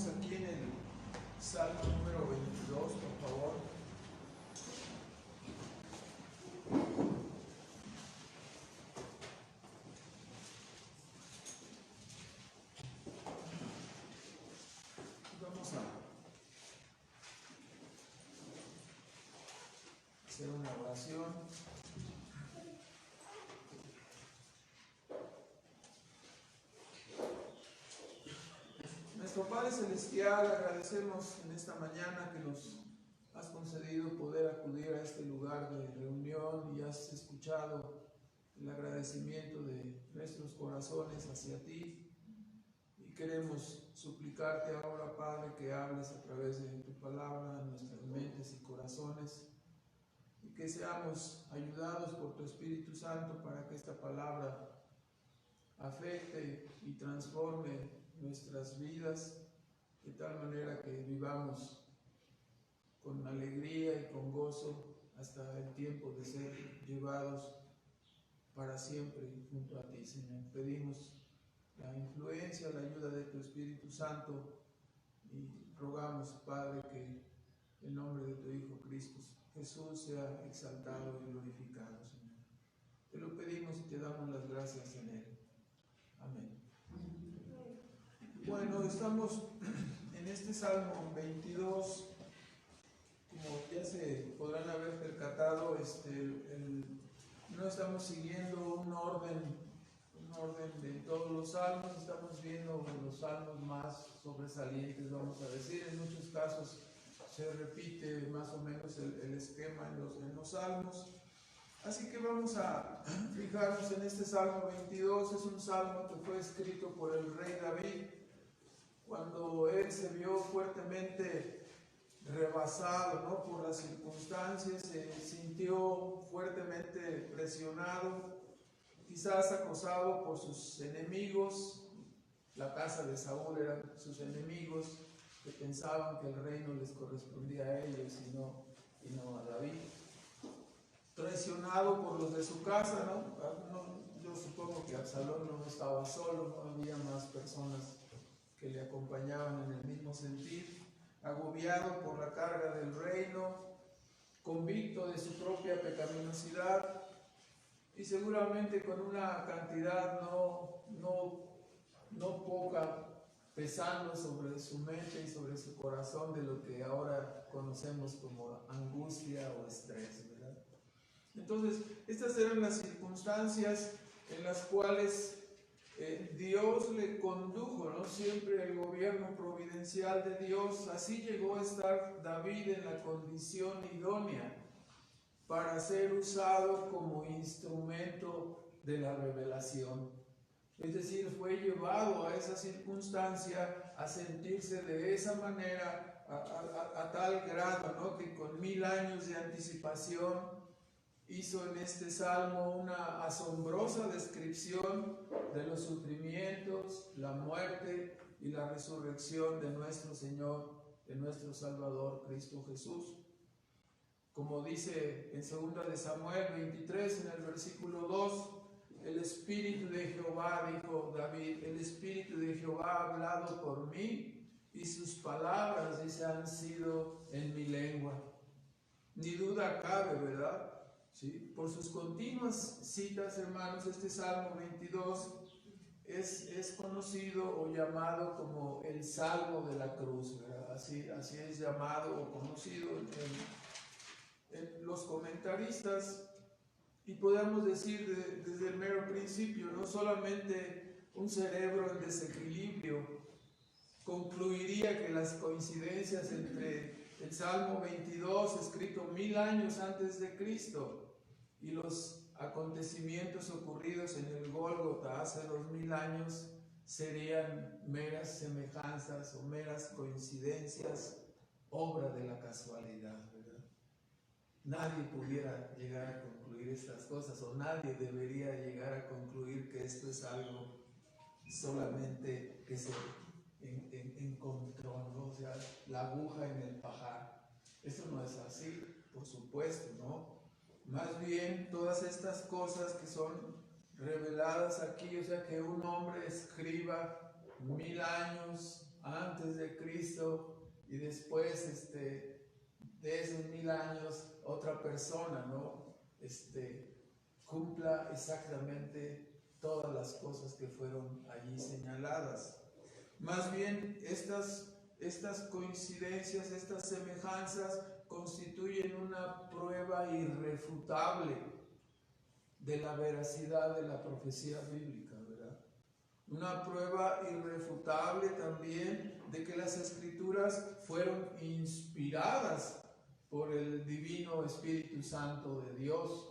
Estamos aquí en el Salmo número 22, por favor. Vamos a hacer una oración. Nuestro Padre Celestial, agradecemos en esta mañana que nos has concedido poder acudir a este lugar de reunión y has escuchado el agradecimiento de nuestros corazones hacia ti. Y queremos suplicarte ahora, Padre, que hables a través de tu palabra en nuestras mentes y corazones y que seamos ayudados por tu Espíritu Santo para que esta palabra afecte y transforme nuestras vidas de tal manera que vivamos con alegría y con gozo hasta el tiempo de ser llevados para siempre junto a ti, Señor. Pedimos la influencia, la ayuda de tu Espíritu Santo y rogamos, Padre, que el nombre de tu Hijo Cristo Jesús sea exaltado y glorificado, Señor. Te lo pedimos y te damos las gracias en él. Amén. Bueno, estamos en este Salmo 22, como ya se podrán haber percatado, no estamos siguiendo un orden de todos los salmos, estamos viendo los salmos más sobresalientes, vamos a decir. En muchos casos se repite más o menos el esquema en los salmos. Así que vamos a fijarnos en este Salmo 22. Es un salmo que fue escrito por el rey David cuando él se vio fuertemente rebasado, ¿no?, por las circunstancias, se sintió fuertemente presionado, quizás acosado por sus enemigos. La casa de Saúl eran sus enemigos, que pensaban que el reino les correspondía a ellos y no a David. Traicionado por los de su casa, ¿no? Yo supongo que Absalón no estaba solo, no había más personas que le acompañaban en el mismo sentir. Agobiado por la carga del reino, convicto de su propia pecaminosidad y seguramente con una cantidad no poca pesando sobre su mente y sobre su corazón de lo que ahora conocemos como angustia o estrés, ¿verdad? Entonces, estas eran las circunstancias en las cuales Dios le condujo, ¿no? Siempre el gobierno providencial de Dios. Así llegó a estar David en la condición idónea para ser usado como instrumento de la revelación. Es decir, fue llevado a esa circunstancia, a sentirse de esa manera, a tal grado, ¿no?, que con 1000 años de anticipación hizo en este salmo una asombrosa descripción de los sufrimientos, la muerte y la resurrección de nuestro Señor, de nuestro Salvador, Cristo Jesús. Como dice en 2 de Samuel 23, en el versículo 2, el Espíritu de Jehová, dijo David, el Espíritu de Jehová ha hablado por mí y sus palabras, dice, han sido en mi lengua. Ni duda cabe, ¿verdad? ¿Sí? Por sus continuas citas, hermanos, este Salmo 22 es conocido o llamado como el Salmo de la Cruz, ¿verdad? Así es llamado o conocido en los comentaristas, y podemos decir desde el mero principio, no solamente un cerebro en desequilibrio concluiría que las coincidencias entre el Salmo 22, escrito 1000 años antes de Cristo, y los acontecimientos ocurridos en el Gólgota hace 2000 años serían meras semejanzas o meras coincidencias, obra de la casualidad, ¿verdad? Nadie pudiera llegar a concluir estas cosas, o nadie debería llegar a concluir que esto es algo solamente que se encontró, ¿no? O sea, la aguja en el pajar. Eso no es así, por supuesto, ¿no? Más bien, todas estas cosas que son reveladas aquí, o sea, que un hombre escriba 1000 años antes de Cristo y después de esos 1000 años otra persona, ¿no? Cumpla exactamente todas las cosas que fueron allí señaladas. Más bien, estas coincidencias, estas semejanzas constituyen una prueba irrefutable de la veracidad de la profecía bíblica, ¿verdad? Una prueba irrefutable también de que las Escrituras fueron inspiradas por el Divino Espíritu Santo de Dios.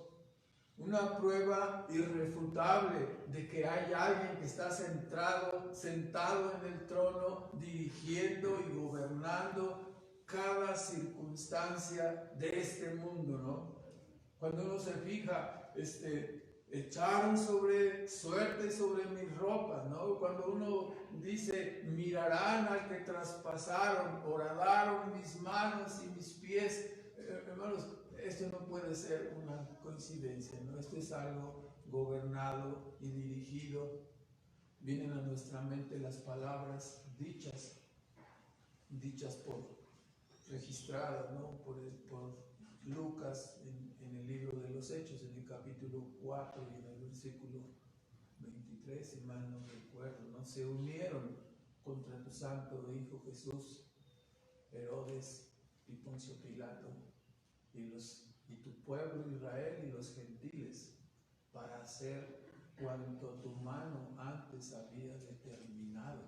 Una prueba irrefutable de que hay alguien que está sentado en el trono, dirigiendo y gobernando cada circunstancia de este mundo, ¿no? Cuando uno se fija, echaron suerte sobre mis ropas, ¿no? Cuando uno dice, mirarán al que traspasaron, horadaron mis manos y mis pies, hermanos, esto no puede ser una coincidencia, ¿no? Esto es algo gobernado y dirigido. Vienen a nuestra mente las palabras dichas registradas, ¿no? por Lucas en el libro de los Hechos, en el capítulo 4 y en el versículo 23, si mal no recuerdo, ¿no? Se unieron contra tu santo Hijo Jesús, Herodes y Poncio Pilato, y tu pueblo Israel y los gentiles, para hacer cuanto tu mano antes había determinado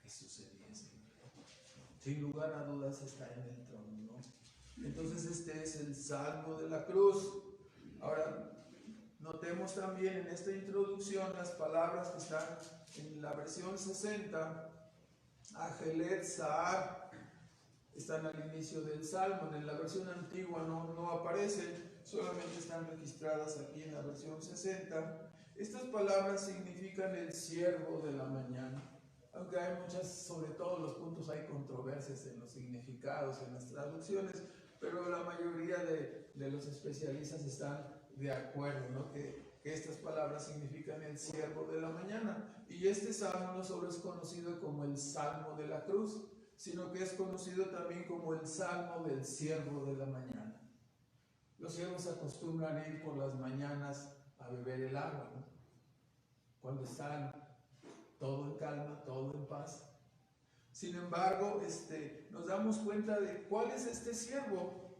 que sucediese. Sin lugar a dudas está en el trono, ¿no? Entonces este es el Salmo de la Cruz. Ahora, notemos también en esta introducción las palabras que están en la versión 60, Ajelet Sahar, están al inicio del Salmo. En la versión antigua no aparecen, solamente están registradas aquí en la versión 60. Estas palabras significan el siervo de la mañana. Aunque hay muchas, sobre todo los puntos, hay controversias en los significados, en las traducciones, pero la mayoría de los especialistas están de acuerdo, ¿no? Que estas palabras significan el siervo de la mañana. Y este salmo no solo es conocido como el Salmo de la Cruz, sino que es conocido también como el Salmo del siervo de la mañana. Los siervos acostumbran a ir por las mañanas a beber el agua, ¿no? Cuando están todo en calma, todo en paz. Sin embargo, nos damos cuenta de cuál es este siervo.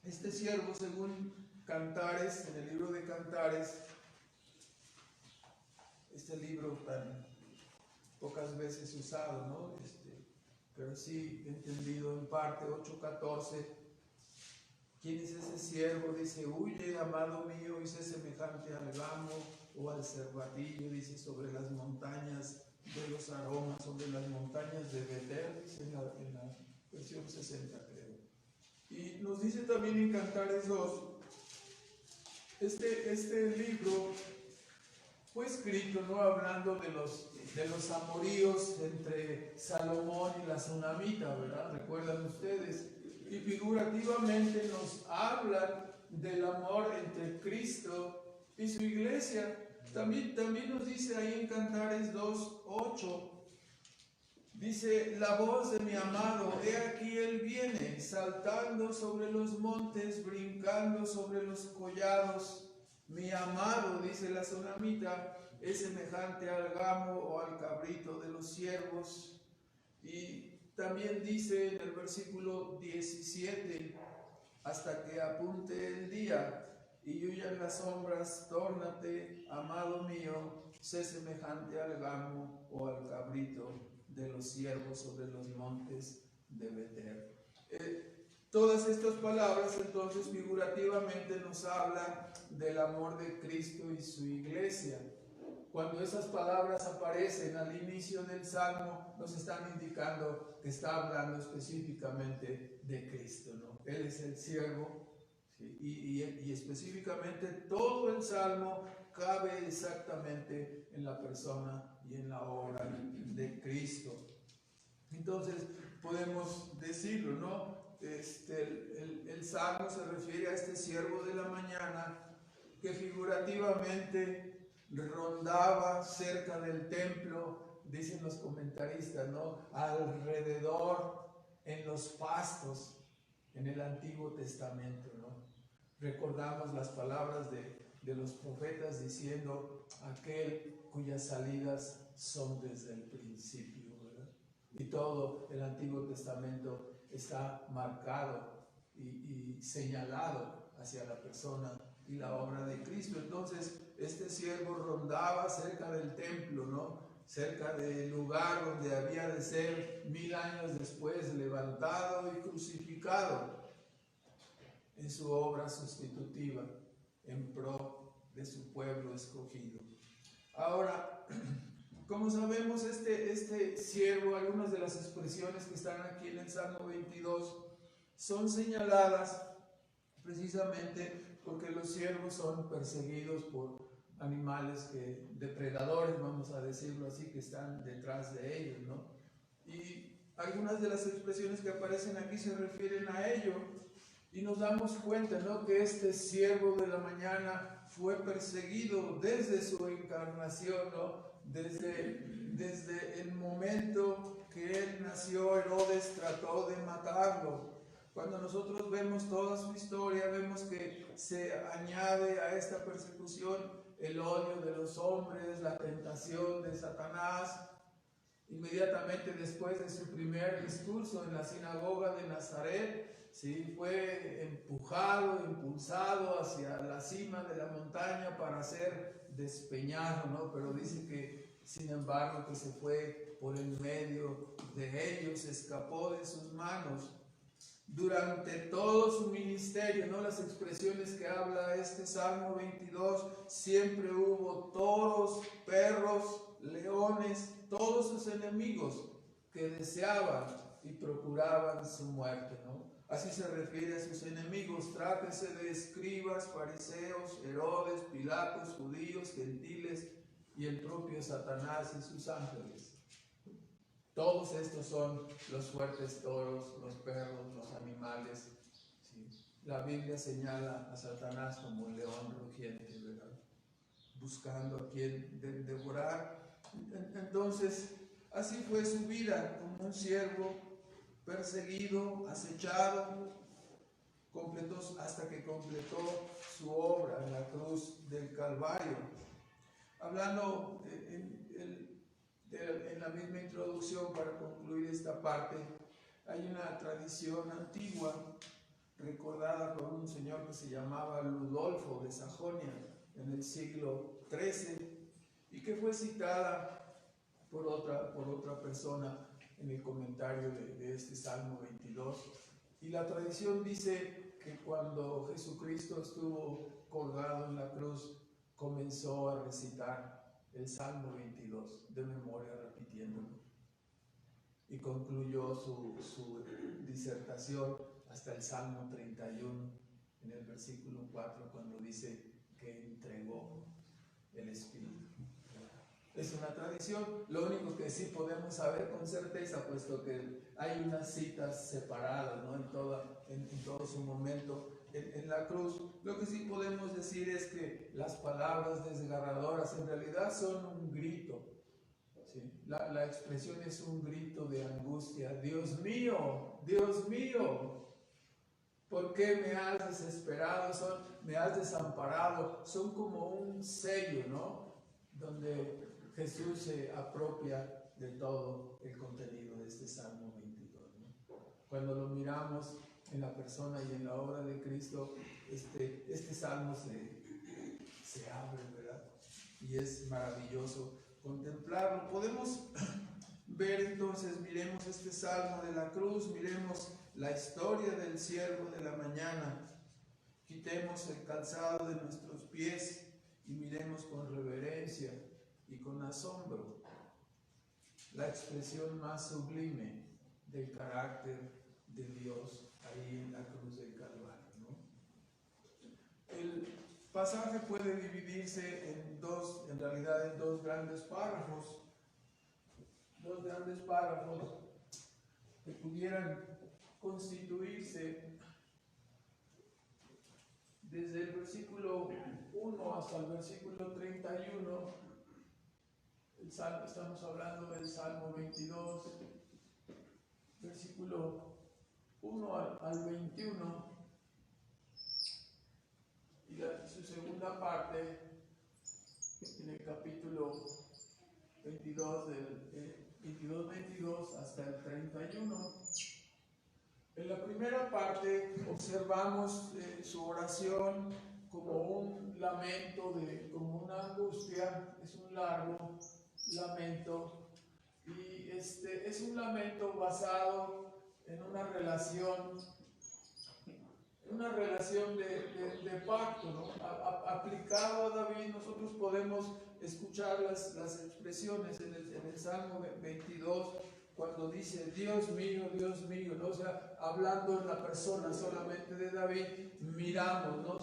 Este siervo, según Cantares, en el libro de Cantares, este libro tan pocas veces usado, ¿no? Pero sí entendido en parte, 8:14. ¿Quién es ese siervo? Dice, huye, amado mío, y sé semejante al gamo o al cervatillo, dice, sobre las montañas de los aromas, sobre las montañas de Betel, dice en la versión 60, creo. Y nos dice también en Cantares 2, este libro fue escrito, ¿no? Hablando de los amoríos entre Salomón y la Sunamita, ¿verdad? ¿Recuerdan ustedes? Y figurativamente nos hablan del amor entre Cristo y su iglesia. También nos dice ahí en Cantares 2:8, dice, la voz de mi amado, he aquí él viene, saltando sobre los montes, brincando sobre los collados. Mi amado, dice la Sunamita, es semejante al gamo o al cabrito de los siervos. Y también dice en el versículo 17, hasta que apunte el día y huyan las sombras, tórnate, amado mío, sé semejante al gamo o al cabrito de los siervos sobre los montes de Betel. Todas estas palabras entonces figurativamente nos hablan del amor de Cristo y su iglesia. Cuando esas palabras aparecen al inicio del Salmo, nos están indicando que está hablando específicamente de Cristo, ¿no? Él es el siervo, ¿sí? Y específicamente todo el Salmo cabe exactamente en la persona y en la obra de Cristo. Entonces podemos decirlo, ¿no? El Salmo se refiere a este siervo de la mañana que figurativamente rondaba cerca del templo dicen los comentaristas, ¿no? Alrededor en los pastos en el Antiguo Testamento, ¿no? Recordamos las palabras de los profetas diciendo aquel cuyas salidas son desde el principio, ¿verdad? Y todo el Antiguo Testamento está marcado y señalado hacia la persona y la obra de Cristo. Entonces, este siervo rondaba cerca del templo, ¿no? Cerca del lugar donde había de ser 1000 años después levantado y crucificado en su obra sustitutiva en pro de su pueblo escogido. Ahora, como sabemos, este siervo, algunas de las expresiones que están aquí en el Salmo 22 son señaladas precisamente porque los siervos son perseguidos por animales depredadores, vamos a decirlo así, que están detrás de ellos, ¿no? Y algunas de las expresiones que aparecen aquí se refieren a ello, y nos damos cuenta, ¿no?, que este siervo de la mañana fue perseguido desde su encarnación, ¿no? Desde el momento que él nació, Herodes trató de matarlo. Cuando nosotros vemos toda su historia, vemos que se añade a esta persecución el odio de los hombres, la tentación de Satanás. Inmediatamente después de su primer discurso en la sinagoga de Nazaret, ¿sí?, fue empujado, impulsado hacia la cima de la montaña para ser despeñado, ¿no? Pero dice que, sin embargo, que se fue por el medio de ellos, escapó de sus manos. Durante todo su ministerio, ¿no?, las expresiones que habla este Salmo 22, siempre hubo toros, perros, leones, todos sus enemigos que deseaban y procuraban su muerte, ¿no? Así se refiere a sus enemigos, trátese de escribas, fariseos, Herodes, Pilatos, judíos, gentiles y el propio Satanás y sus ángeles. Todos estos son los fuertes toros, los perros, los animales, ¿sí? La Biblia señala a Satanás como un león rugiente, ¿verdad?, buscando a quien devorar. Entonces, así fue su vida, como un siervo perseguido, acechado, hasta que completó su obra en la cruz del Calvario. Hablando en la misma introducción, para concluir esta parte, hay una tradición antigua recordada por un señor que se llamaba Ludolfo de Sajonia en el siglo XIII y que fue citada por otra persona en el comentario de este Salmo 22. Y la tradición dice que cuando Jesucristo estuvo colgado en la cruz, comenzó a recitar el Salmo 22 de memoria, repitiéndolo, y concluyó su disertación hasta el Salmo 31 en el versículo 4, cuando dice que entregó el Espíritu. Es una tradición, lo único que sí podemos saber con certeza, puesto que hay unas citas separadas, ¿no?, en todo su momento en la cruz. Lo que sí podemos decir es que las palabras desgarradoras en realidad son un grito, ¿sí? La expresión es un grito de angustia. Dios mío, ¿por qué me has desesperado? Me has desamparado. Son como un sello, ¿no?, donde Jesús se apropia de todo el contenido de este Salmo 22, ¿no? Cuando lo miramos en la persona y en la obra de Cristo, este Salmo se abre, ¿verdad? Y es maravilloso contemplarlo. Podemos ver entonces, miremos este Salmo de la cruz, miremos la historia del siervo de la mañana, quitemos el calzado de nuestros pies y miremos con reverencia y con asombro la expresión más sublime del carácter de Dios ahí en la cruz del Calvario, ¿no? El pasaje puede dividirse en realidad en dos grandes párrafos que pudieran constituirse desde el versículo 1 hasta el versículo 31. estamos hablando del Salmo 22, versículo 1 al 21, y su segunda parte en el capítulo 22, del 22 hasta el 31. En la primera parte observamos su oración como un lamento, como una angustia. Es un largo lamento, y es un lamento basado en una relación de pacto, ¿no? Aplicado a David, nosotros podemos escuchar las expresiones en el Salmo 22, cuando dice Dios mío, ¿no? O sea, hablando en la persona solamente de David, miramos, ¿no?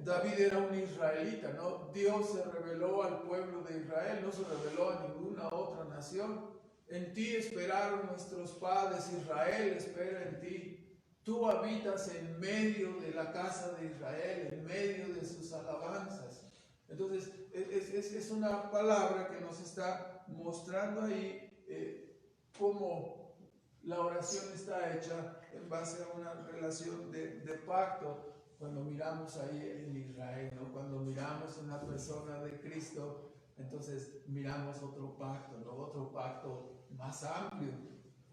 David era un israelita, ¿no? Dios se reveló al pueblo de Israel, no se reveló a ninguna otra nación. En ti esperaron nuestros padres, Israel espera en ti. Tú habitas en medio de la casa de Israel, en medio de sus alabanzas. Entonces, es una palabra que nos está mostrando ahí cómo la oración está hecha en base a una relación de pacto. Cuando miramos ahí en Israel, ¿no? Cuando miramos en la persona de Cristo, entonces miramos otro pacto, ¿no? Otro pacto más amplio,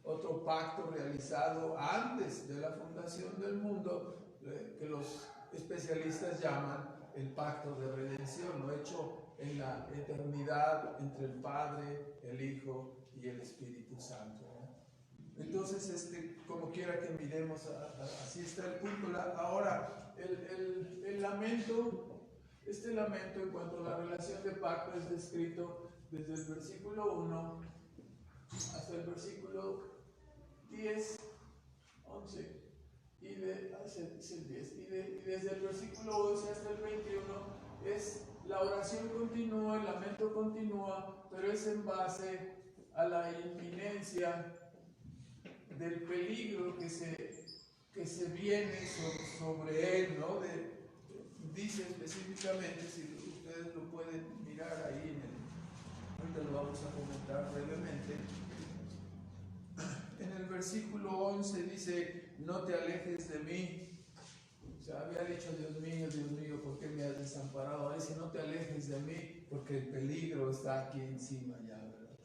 otro pacto realizado antes de la fundación del mundo, que los especialistas llaman el pacto de redención, ¿no? Hecho en la eternidad entre el Padre, el Hijo y el Espíritu Santo, ¿no? Entonces, como quiera que miremos, así está el punto. Ahora, el lamento, lamento en cuanto a la relación de pacto es descrito desde el versículo 1 hasta el versículo 10, 11, y desde el versículo 11 hasta el 21 la oración continúa, el lamento continúa, pero es en base a la inminencia del peligro que se viene sobre él, ¿no? Dice específicamente, si ustedes lo pueden mirar ahí, ahorita lo vamos a comentar brevemente. En el versículo 11 dice, no te alejes de mí. O sea, había dicho, Dios mío, ¿por qué me has desamparado? Ahora dice, no te alejes de mí, porque el peligro está aquí encima ya, ¿verdad?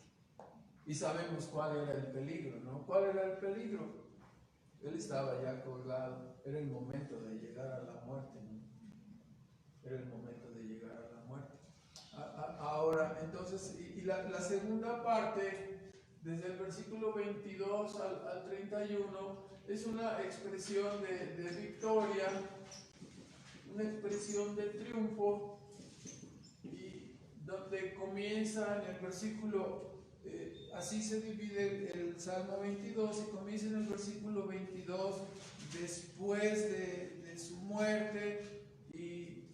Y sabemos cuál era el peligro, ¿no? ¿Cuál era el peligro? Él estaba ya colgado, era el momento de llegar a la muerte, ¿no? Era el momento de llegar a la muerte. Ahora, entonces, y la segunda parte, desde el versículo 22 al 31, es una expresión de victoria, una expresión de triunfo, y donde comienza en el versículo, así se divide el Salmo 22, y comienza en el versículo 22, después de su muerte, y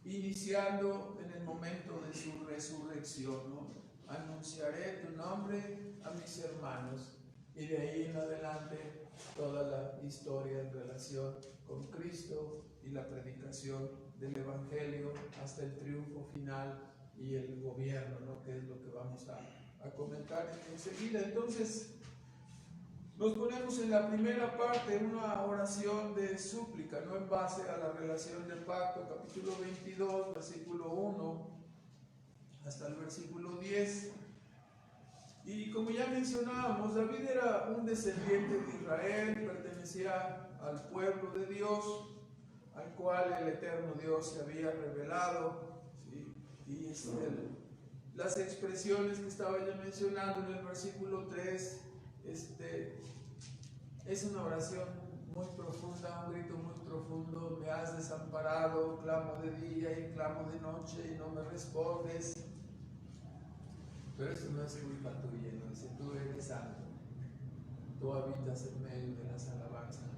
iniciando en el momento de su resurrección, ¿no? Anunciaré tu nombre a mis hermanos, y de ahí en adelante toda la historia en relación con Cristo y la predicación del Evangelio hasta el triunfo final y el gobierno, ¿no? Que es lo que vamos a comentar enseguida. Entonces, nos ponemos en la primera parte una oración de súplica, no en base a la relación del pacto, capítulo 22, versículo 1 hasta el versículo 10. Y como ya mencionábamos, David era un descendiente de Israel, pertenecía al pueblo de Dios, al cual el eterno Dios se había revelado, ¿sí? Y las expresiones que estaba ya mencionando en el versículo 3, es una oración muy profunda, un grito muy profundo. Me has desamparado, clamo de día y clamo de noche y no me respondes. Pero esto no es culpa tuya, ¿no? Dice, tú eres santo, tú habitas en medio de las alabanzas.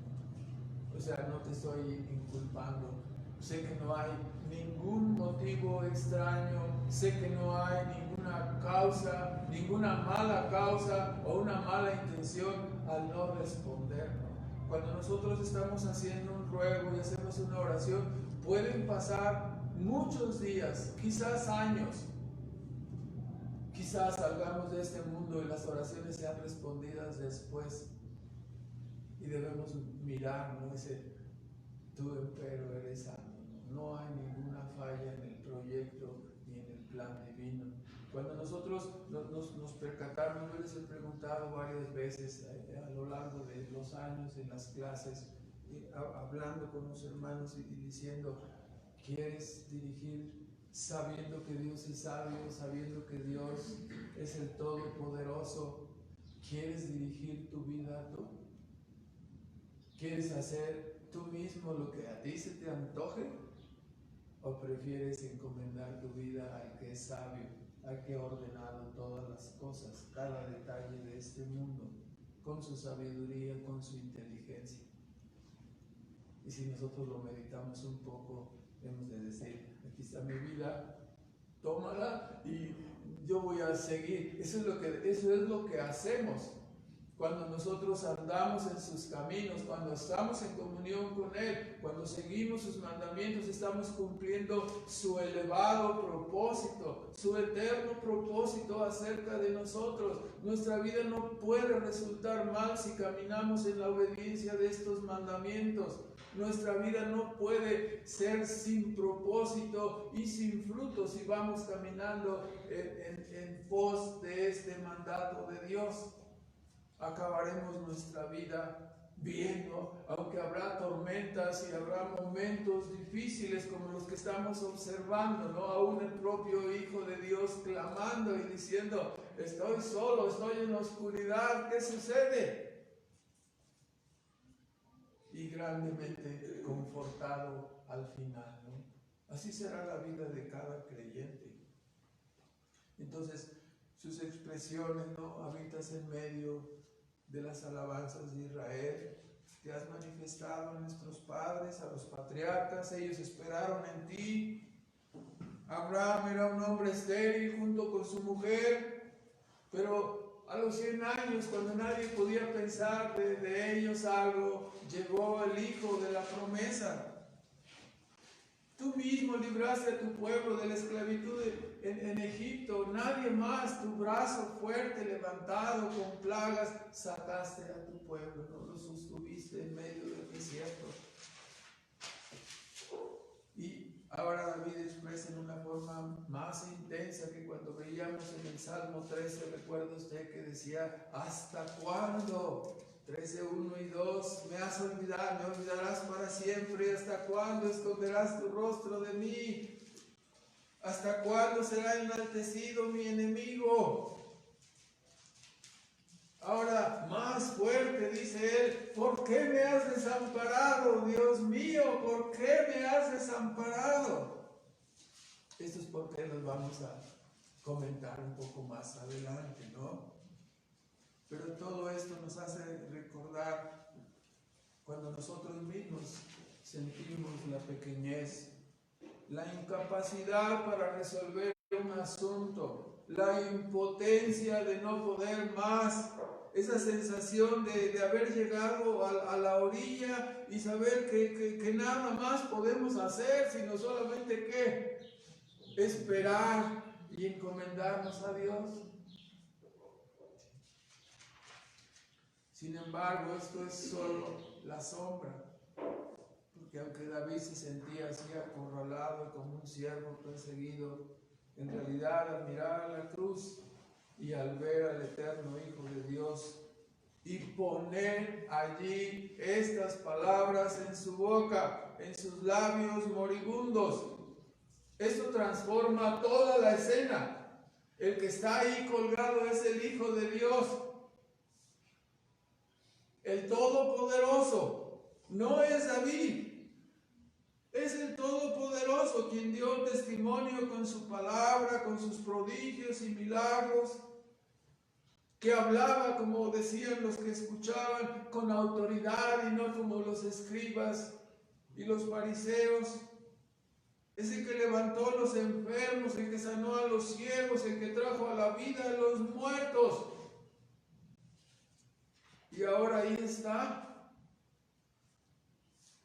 O sea, no te estoy inculpando. Sé que no hay ningún motivo extraño, sé que no hay ninguna causa, ninguna mala causa o una mala intención al no responder, ¿no? Cuando nosotros estamos haciendo un ruego y hacemos una oración, pueden pasar muchos días, quizás años, Quizás salgamos de este mundo y las oraciones sean respondidas después. Y debemos mirar, ¿no? Ese, tú empero eres santo. No hay ninguna falla en el proyecto ni en el plan divino. Cuando nosotros nos percatamos, yo les he preguntado varias veces a lo largo de los años en las clases, hablando con los hermanos y diciendo, ¿quieres dirigir sabiendo que Dios es sabio, sabiendo que Dios es el Todopoderoso? ¿Quieres dirigir tu vida tú? ¿Quieres hacer tú mismo lo que a ti se te antoje? ¿O prefieres encomendar tu vida al que es sabio, al que ha ordenado todas las cosas, cada detalle de este mundo, con su sabiduría, con su inteligencia? Y si nosotros lo meditamos un poco, hemos de decir, aquí está mi vida, tómala y yo voy a seguir. Eso es lo que hacemos cuando nosotros andamos en sus caminos, cuando estamos en comunión con Él, cuando seguimos sus mandamientos, estamos cumpliendo su elevado propósito, su eterno propósito acerca de nosotros. Nuestra vida no puede resultar mal si caminamos en la obediencia de estos mandamientos. Nuestra vida no puede ser sin propósito y sin fruto si vamos caminando en pos de este mandato de Dios. Acabaremos nuestra vida viendo, aunque habrá tormentas y habrá momentos difíciles como los que estamos observando, ¿no? Aún el propio Hijo de Dios clamando y diciendo, estoy solo, estoy en la oscuridad, ¿qué sucede? Y grandemente confortado al final, ¿no? Así será la vida de cada creyente. Entonces, sus expresiones, ¿no? Habitas en medio de las alabanzas de Israel, te has manifestado a nuestros padres, a los patriarcas, ellos esperaron en ti. Abraham era un hombre estéril junto con su mujer, pero a los 100 años, cuando nadie podía pensar de ellos algo, llegó el hijo de la promesa. Tú mismo libraste a tu pueblo de la esclavitud en Egipto. Nadie más, tu brazo fuerte levantado con plagas, sacaste a tu pueblo, no lo sostuviste en medio del desierto. Y ahora David expresa en una forma más intensa que cuando veíamos en el Salmo 13, recuerda usted que decía, ¿hasta cuándo? 13, 1 y 2, me olvidarás para siempre. ¿Hasta cuándo esconderás tu rostro de mí? ¿Hasta cuándo será enaltecido mi enemigo? Ahora, más fuerte, dice él, ¿por qué me has desamparado, Dios mío? ¿Por qué me has desamparado? Estos por qué los vamos a comentar un poco más adelante, ¿no? Pero todo esto nos hace recordar cuando nosotros mismos sentimos la pequeñez, la incapacidad para resolver un asunto, la impotencia de no poder más, esa sensación de haber llegado a la orilla y saber que nada más podemos hacer, sino solamente que esperar y encomendarnos a Dios. Sin embargo, esto es solo la sombra, porque aunque David se sentía así acorralado como un siervo perseguido, en realidad al mirar a la cruz y al ver al eterno Hijo de Dios y poner allí estas palabras en su boca, en sus labios moribundos, esto transforma toda la escena. El que está ahí colgado es el Hijo de Dios, el Todopoderoso. No es David, es el Todopoderoso quien dio testimonio con su palabra, con sus prodigios y milagros, que hablaba, como decían los que escuchaban, con autoridad y no como los escribas y los fariseos. Es el que levantó a los enfermos, el que sanó a los ciegos, el que trajo a la vida a los muertos. Y ahora ahí está,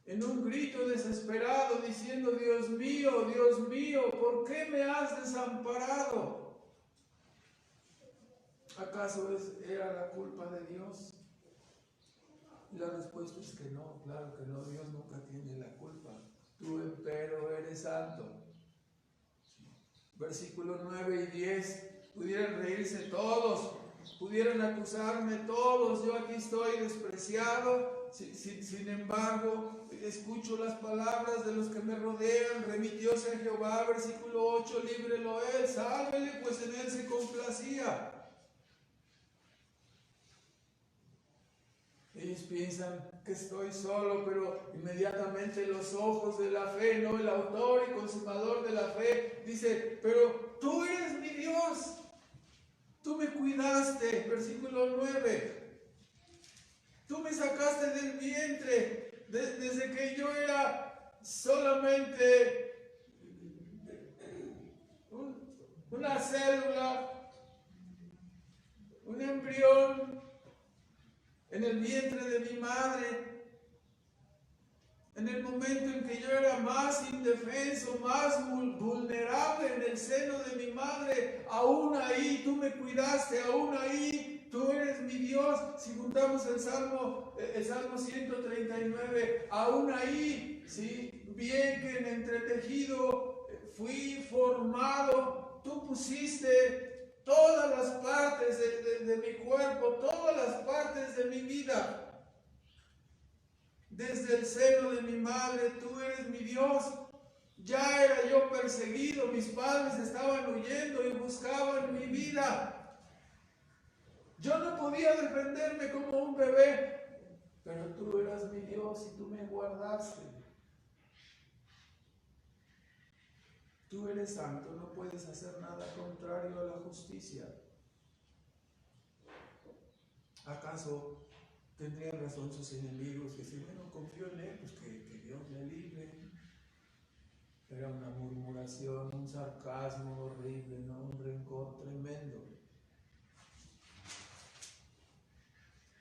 en un grito desesperado, diciendo, Dios mío, ¿por qué me has desamparado? ¿Acaso era la culpa de Dios? Y la respuesta es que no, claro que no, Dios nunca tiene la culpa. Tú, empero, eres santo. Versículos 9 y 10, pudieran reírse todos, pudieran acusarme todos, yo aquí estoy despreciado, sin embargo, escucho las palabras de los que me rodean, remitióse a Jehová, versículo 8, líbrelo él, sálvele, pues en él se complacía. Ellos piensan que estoy solo, pero inmediatamente los ojos de la fe, no, el autor y consumador de la fe, dice, pero tú eres mi Dios, tú me cuidaste, versículo 9, tú me sacaste del vientre, desde que yo era solamente una célula, un embrión, en el vientre de mi madre, en el momento en que yo era más indefenso, más vulnerable en el seno de mi madre, aún ahí tú me cuidaste, aún ahí tú eres mi Dios. Si juntamos el Salmo 139, aún ahí, ¿sí? Bien que en entretejido fui formado, tú pusiste todas las partes de mi cuerpo, todas las partes de mi vida. Desde el seno de mi madre, tú eres mi Dios. Ya era yo perseguido, mis padres estaban huyendo y buscaban mi vida. Yo no podía defenderme como un bebé, pero tú eras mi Dios y tú me guardaste. Tú eres santo, no puedes hacer nada contrario a la justicia. ¿Acaso tendrían razón sus enemigos que si bueno, confío en él, pues que Dios le libre? Era una murmuración, un sarcasmo horrible, ¿no? Un rencor tremendo.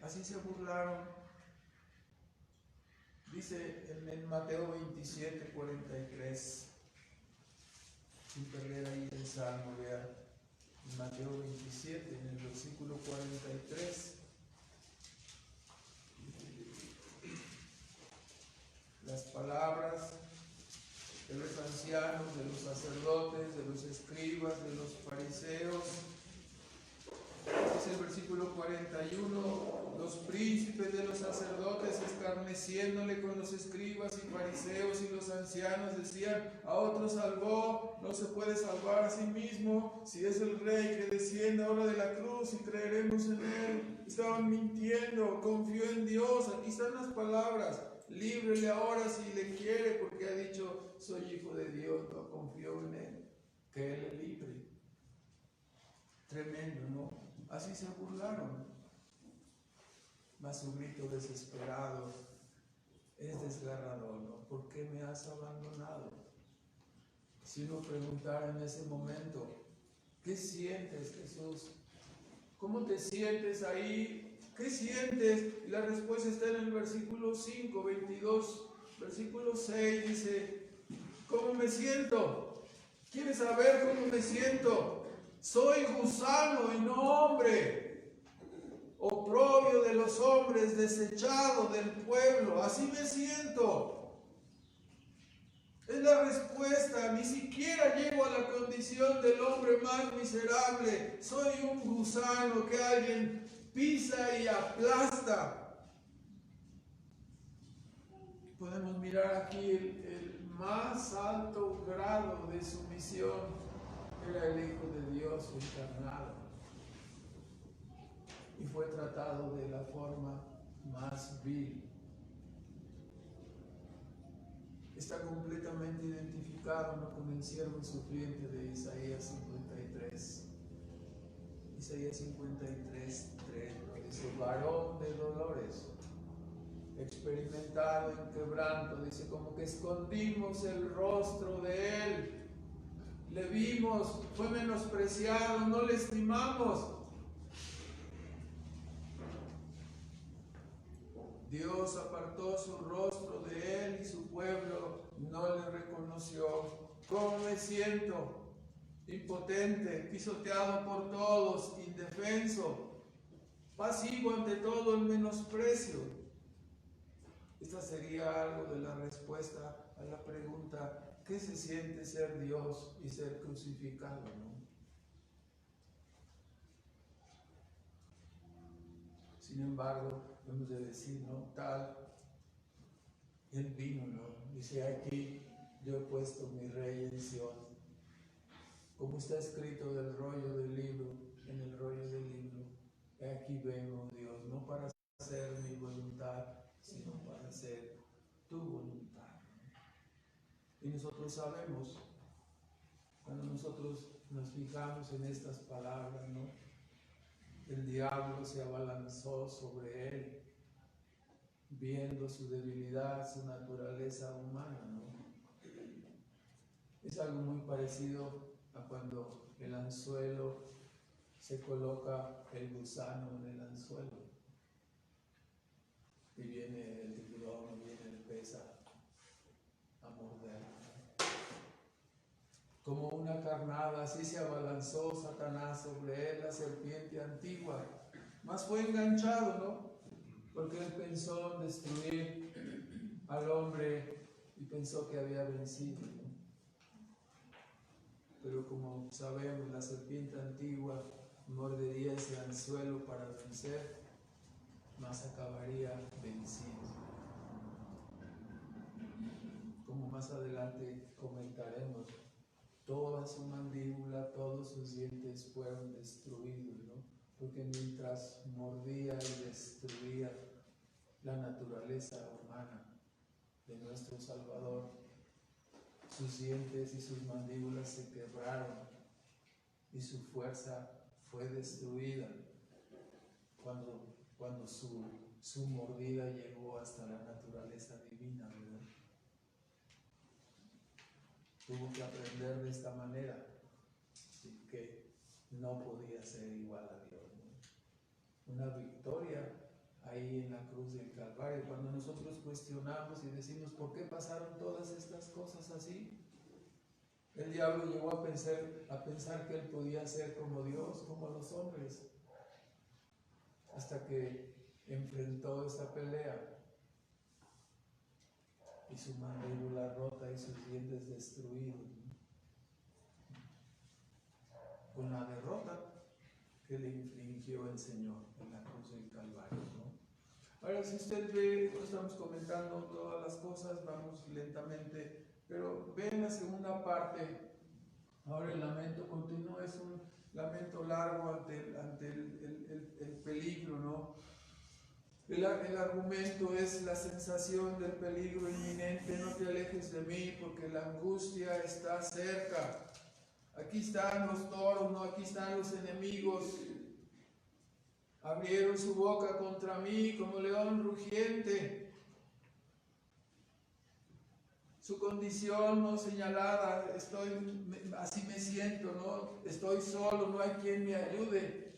Así se burlaron. Dice en Mateo 27, 43. Sin perder ahí el Salmo, vea, en Mateo 27, en el versículo 43, las palabras de los ancianos, de los sacerdotes, de los escribas, de los fariseos. Dice el versículo 41, los príncipes de los sacerdotes escarneciéndole con los escribas y fariseos y los ancianos decían, a otro salvó, no se puede salvar a sí mismo, si es el rey que desciende ahora de la cruz y creeremos en él. Estaban mintiendo, confió en Dios, aquí están las palabras, líbrele ahora si le quiere, porque ha dicho, soy hijo de Dios, no confío en él, que él le libre. Tremendo, ¿no? Así se burlaron. Mas su grito desesperado es desgarrador, ¿no? ¿Por qué me has abandonado? Si uno preguntara en ese momento, ¿qué sientes, Jesús? ¿Cómo te sientes ahí? ¿Qué sientes? Y la respuesta está en el versículo 5, 22, versículo 6, dice, ¿cómo me siento? ¿Quieres saber cómo me siento? Soy gusano y no hombre, oprobio de los hombres, desechado del pueblo, así me siento. Es la respuesta, ni siquiera llego a la condición del hombre más miserable, soy un gusano que alguien pisa y aplasta. Podemos mirar aquí el más alto grado de sumisión. Era el Hijo de Dios encarnado y fue tratado de la forma más vil. Está completamente identificado, ¿no?, con el siervo sufriente de Isaías 53. Isaías 53, 3, dice, varón de dolores, experimentado en quebranto, dice, como que escondimos el rostro de él. Le vimos, fue menospreciado, no le estimamos. Dios apartó su rostro de él y su pueblo no le reconoció. ¿Cómo me siento? impotente, pisoteado por todos, indefenso, pasivo ante todo el menosprecio. Esta sería algo de la respuesta a la pregunta: ¿qué se siente ser Dios y ser crucificado, no? Sin embargo, hemos de decir, ¿no? Tal, Él vino, ¿no? Dice: aquí yo he puesto mi rey en Sion. Como está escrito del rollo del libro, en el rollo del libro, he aquí vengo, Dios, no para hacer mi voluntad, sino para hacer tu voluntad. Y nosotros sabemos, cuando nosotros nos fijamos en estas palabras, ¿no? El diablo se abalanzó sobre él, viendo su debilidad, su naturaleza humana, ¿no? Es algo muy parecido a cuando el anzuelo se coloca el gusano en el anzuelo y viene el tiburón, viene el pez a morder. Como una carnada, así se abalanzó Satanás sobre él, la serpiente antigua. Mas fue enganchado, ¿no? Porque él pensó en destruir al hombre y pensó que había vencido, ¿no? Pero como sabemos, la serpiente antigua mordería ese anzuelo para vencer, mas acabaría vencido. Como más adelante comentaremos, toda su mandíbula, todos sus dientes fueron destruidos, ¿no? Porque mientras mordía y destruía la naturaleza humana de nuestro Salvador, sus dientes y sus mandíbulas se quebraron y su fuerza fue destruida cuando su mordida llegó hasta la naturaleza divina, ¿verdad? Tuvo que aprender de esta manera, que no podía ser igual a Dios, ¿no? Una victoria ahí en la cruz del Calvario. Cuando nosotros cuestionamos y decimos: ¿por qué pasaron todas estas cosas así? El diablo llegó a pensar que él podía ser como Dios, como los hombres, hasta que enfrentó esta pelea y su mandíbula rota y sus dientes destruidos, ¿no? Con la derrota que le infligió el Señor en la cruz del Calvario, ¿no? Ahora, si usted ve, no estamos comentando todas las cosas, vamos lentamente, pero ve en la segunda parte. Ahora el lamento continuo, es un lamento largo ante el peligro, ¿no? El argumento es la sensación del peligro inminente: no te alejes de mí porque la angustia está cerca. Aquí están los toros, ¿no? Aquí están los enemigos. Abrieron su boca contra mí como león rugiente. Su condición no señalada: así me siento, ¿no? Estoy solo, no hay quien me ayude.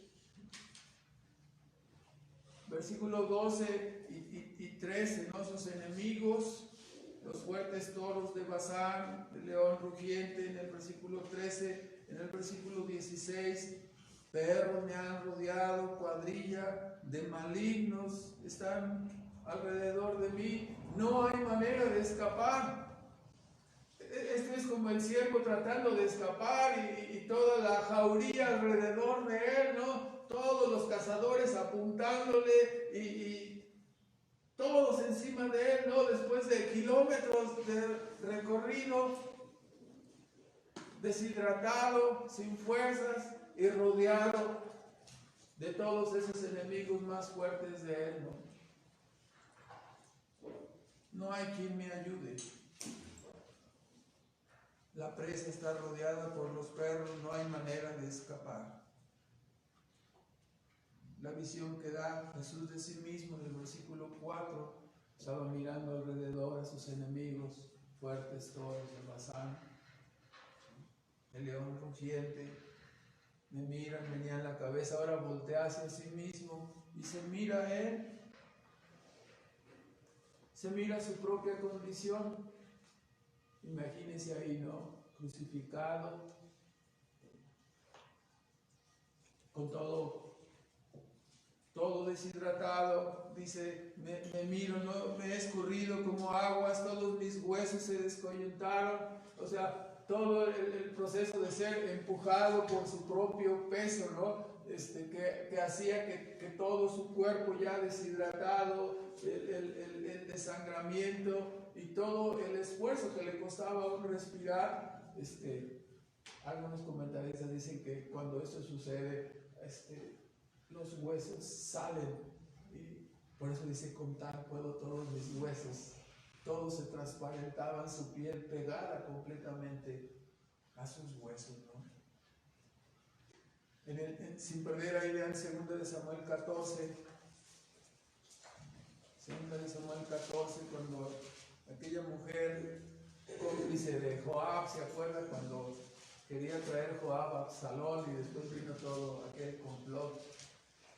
Versículo 12 y 13, ¿no? Sus enemigos, los fuertes toros de Basán, el león rugiente en el versículo 13, en el versículo 16, perros me han rodeado, cuadrilla de malignos están alrededor de mí, no hay manera de escapar. Esto es como el ciervo tratando de escapar y toda la jauría alrededor de él, ¿no? Todos los cazadores apuntándole y todos encima de él, ¿no? Después de kilómetros de recorrido, deshidratado, sin fuerzas y rodeado de todos esos enemigos más fuertes de él, ¿no? No hay quien me ayude. La presa está rodeada por los perros, no hay manera de escapar. La visión que da Jesús de sí mismo en el versículo 4, estaba mirando alrededor a sus enemigos, fuertes toros de Basán, el león rugiente, me miran, menean la cabeza, ahora voltea hacia sí mismo y se mira a él, se mira su propia condición. Imagínense ahí, ¿no? Crucificado, con todo deshidratado, dice, me miro, ¿no? Me he escurrido como aguas, todos mis huesos se descoyuntaron, o sea, todo el proceso de ser empujado por su propio peso, ¿no? Que hacía que todo su cuerpo ya deshidratado, el desangramiento y todo el esfuerzo que le costaba aún respirar, algunos comentaristas dicen que cuando esto sucede, los huesos salen, y por eso dice, contar puedo todos mis huesos, todos se transparentaban, su piel pegada completamente a sus huesos, ¿no? Sin perder ahí, vean 2 de Samuel 14, 2 de Samuel 14, cuando aquella mujer cómplice de Joab, ¿se acuerda? Cuando quería traer Joab a Absalón y después vino todo aquel complot.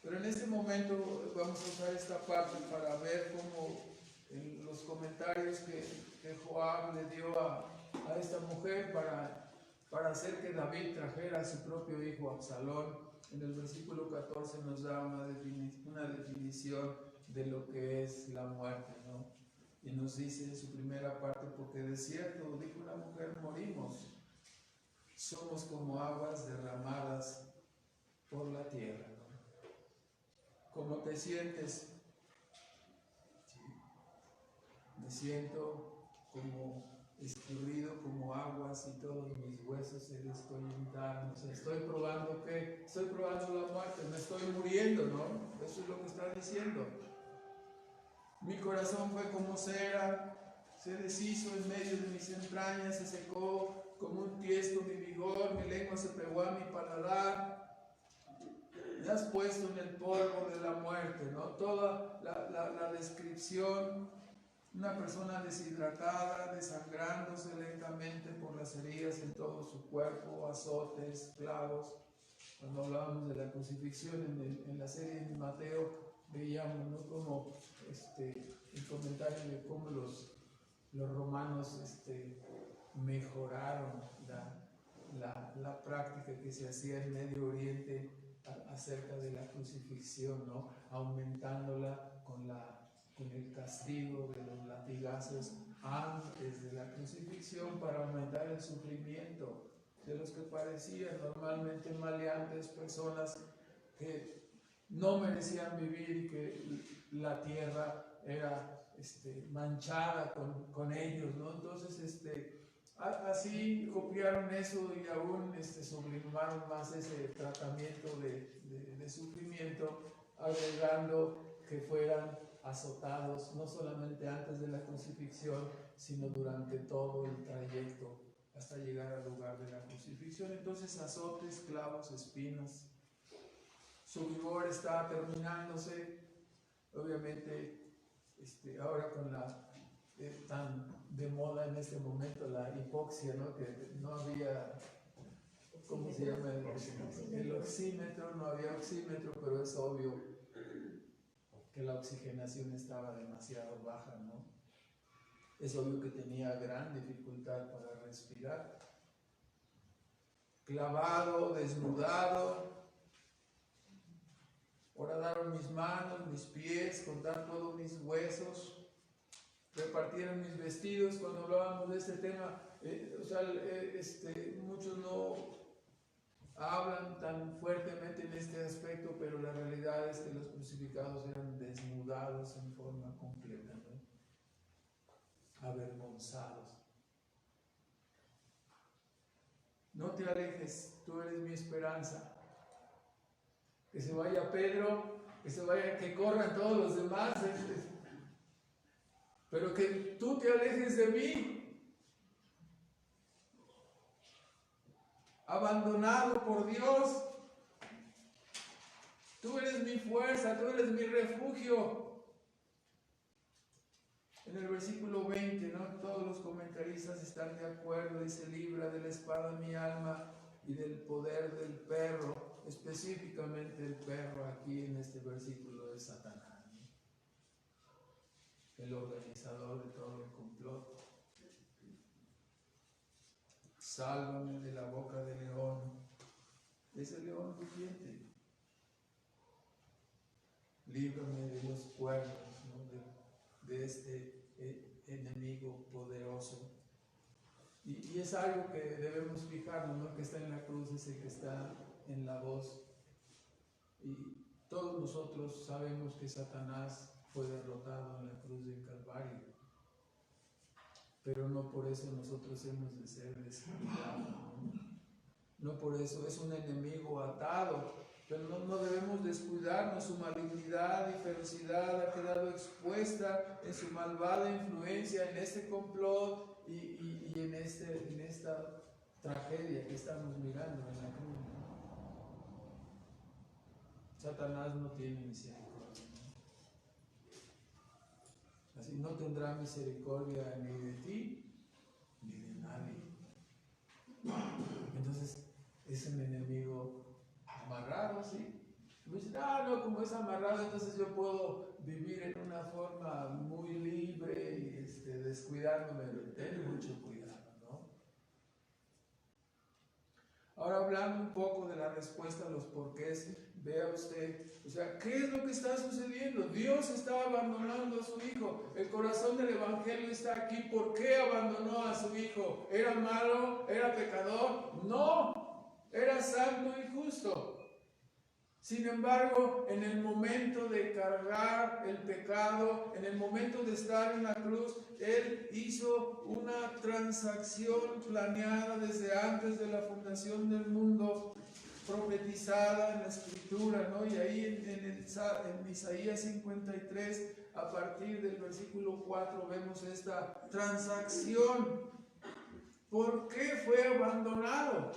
Pero en este momento vamos a usar esta parte para ver cómo en los comentarios que Joab le dio a esta mujer para hacer que David trajera a su propio hijo Absalón. En el versículo 14 nos da una definición de lo que es la muerte, ¿no? Y nos dice en su primera parte, porque de cierto, dijo la mujer, morimos, somos como aguas derramadas por la tierra, ¿no? ¿Cómo te sientes? Sí. Me siento como escurrido como aguas y todos mis huesos se descoyuntaron. O sea, estoy probando la muerte, me estoy muriendo, ¿no? Eso es lo que está diciendo. Mi corazón fue como cera, se deshizo en medio de mis entrañas, se secó como un tiesto mi vigor, mi lengua se pegó a mi paladar. Me has puesto en el polvo de la muerte, ¿no? Toda la descripción, una persona deshidratada, desangrándose lentamente por las heridas en todo su cuerpo, azotes, clavos. Cuando hablábamos de la crucifixión en la serie de Mateo, veíamos, ¿no? Como el comentario de cómo los romanos mejoraron la práctica que se hacía en Medio Oriente acerca de la crucifixión, ¿no? Aumentándola con el castigo de los latigazos antes de la crucifixión para aumentar el sufrimiento de los que parecían normalmente maleantes, personas que no merecían vivir y que la tierra era manchada con ellos, ¿no? Entonces, así copiaron eso y aún sublimaron más ese tratamiento de sufrimiento, agregando que fueran azotados no solamente antes de la crucifixión, sino durante todo el trayecto hasta llegar al lugar de la crucifixión. Entonces, azotes, clavos, espinas. Su vigor está terminándose. Obviamente, ahora con la tan de moda en este momento la hipoxia, ¿no? Que no había, ¿cómo se llama? El oxímetro, no había oxímetro, pero es obvio que la oxigenación estaba demasiado baja, ¿no? Es obvio que tenía gran dificultad para respirar. Clavado, desnudado. Horadaron mis manos, mis pies, contar todos mis huesos, repartieron mis vestidos. Cuando hablábamos de este tema, muchos no hablan tan fuertemente en este aspecto, pero la realidad es que los crucificados eran desnudados en forma completa, ¿no? Avergonzados. No te alejes, tú eres mi esperanza. Que se vaya Pedro, que corran todos los demás, pero que tú te alejes de mí. Abandonado por Dios, tú eres mi fuerza, tú eres mi refugio. En el versículo 20, ¿no? Todos los comentaristas están de acuerdo, dice, libra de la espada mi alma y del poder del perro. Específicamente el perro aquí en este versículo de Satanás, ¿no? El organizador de todo el complot. Sálvame de la boca del león, ese león rugiente. líbrame de los cuernos, ¿no? de este enemigo poderoso. Y es algo que debemos fijarnos, ¿no? El que está en la cruz es el que está en la voz. Y todos nosotros sabemos que Satanás fue derrotado en la cruz del Calvario, pero no por eso nosotros hemos de ser descuidados, no por eso es un enemigo atado, pero no debemos descuidarnos. Su malignidad y ferocidad ha quedado expuesta en su malvada influencia, en este complot y en esta tragedia que estamos mirando en la cruz. Satanás no tiene misericordia, ¿no? Así no tendrá misericordia ni de ti ni de nadie. Entonces es un enemigo amarrado, ¿sí? Me dicen, no, como es amarrado, entonces yo puedo vivir en una forma muy libre y descuidándome. Ten mucho cuidado, ¿no? Ahora, hablando un poco de la respuesta a los porqués, vea usted, o sea, ¿qué es lo que está sucediendo? Dios está abandonando a su Hijo. El corazón del Evangelio está aquí. ¿Por qué abandonó a su Hijo? ¿Era malo? ¿Era pecador? No, era santo y justo. Sin embargo, en el momento de cargar el pecado, en el momento de estar en la cruz, Él hizo una transacción planeada desde antes de la fundación del mundo, profetizada en la Escritura, ¿no? Y ahí en Isaías 53, a partir del versículo 4, vemos esta transacción. ¿Por qué fue abandonado?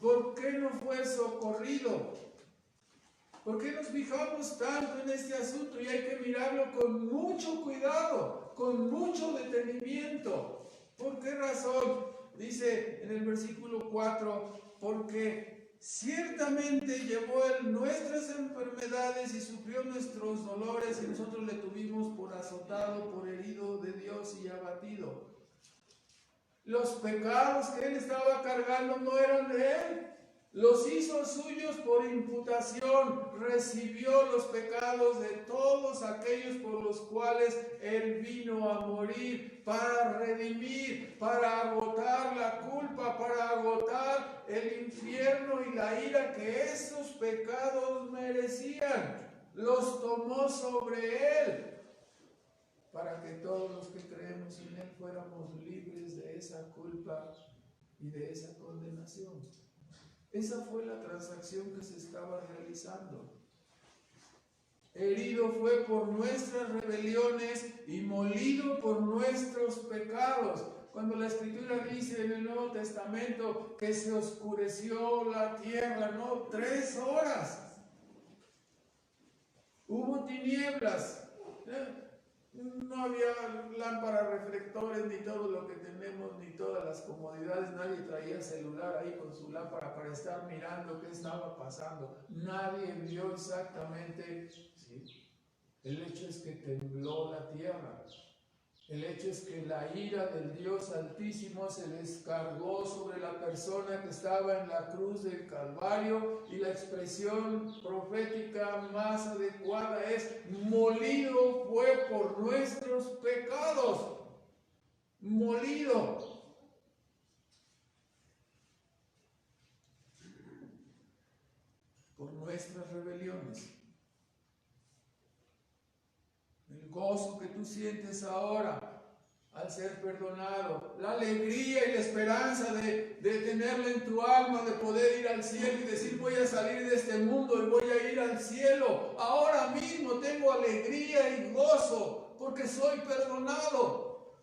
¿Por qué no fue socorrido? ¿Por qué nos fijamos tanto en este asunto? Y hay que mirarlo con mucho cuidado, con mucho detenimiento. ¿Por qué razón? Dice en el versículo 4, porque ciertamente llevó Él nuestras enfermedades y sufrió nuestros dolores, y nosotros le tuvimos por azotado, por herido de Dios y abatido. Los pecados que Él estaba cargando no eran de Él. Los hizo suyos por imputación. Recibió los pecados de todos aquellos por los cuales Él vino a morir, para redimir, para agotar la culpa, para agotar el infierno y la ira que esos pecados merecían. Los tomó sobre Él, para que todos los que creemos en Él fuéramos libres de esa culpa y de esa condenación. Esa fue la transacción que se estaba realizando. Herido fue por nuestras rebeliones y molido por nuestros pecados. Cuando la Escritura dice en el Nuevo Testamento que se oscureció la tierra, no, 3 horas. Hubo tinieblas. No había lámparas, reflectores, ni todo lo que tenemos, ni todas las comodidades. Nadie traía celular ahí con su lámpara para estar mirando qué estaba pasando. Nadie vio exactamente, ¿sí? El hecho es que tembló la tierra. El hecho es que la ira del Dios Altísimo se descargó sobre la persona que estaba en la cruz del Calvario, y la expresión profética más adecuada es: molido fue por nuestros pecados. Molido. Por nuestras rebeliones. El gozo que tú sientes ahora al ser perdonado, la alegría y la esperanza de tenerla en tu alma, de poder ir al cielo y decir: voy a salir de este mundo y voy a ir al cielo. Ahora mismo tengo alegría y gozo porque soy perdonado.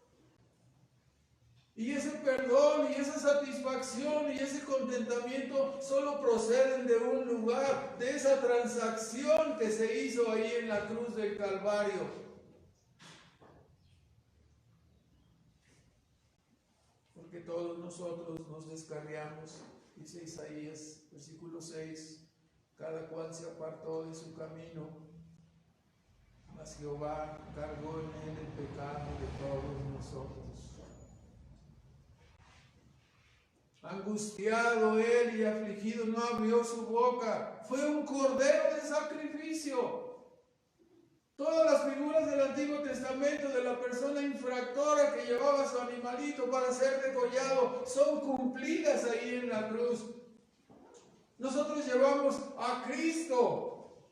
Y ese perdón y esa satisfacción y ese contentamiento solo proceden de un lugar, de esa transacción que se hizo ahí en la cruz del Calvario. Porque todos nosotros nos descarriamos, dice Isaías, versículo 6, cada cual se apartó de su camino, mas Jehová cargó en él el pecado de todos nosotros. Angustiado él y afligido, no abrió su boca. Fue un cordero de sacrificio. Todas las figuras del Antiguo Testamento de la persona infractora que llevaba a su animalito para ser degollado son cumplidas ahí en la cruz. Nosotros llevamos a Cristo,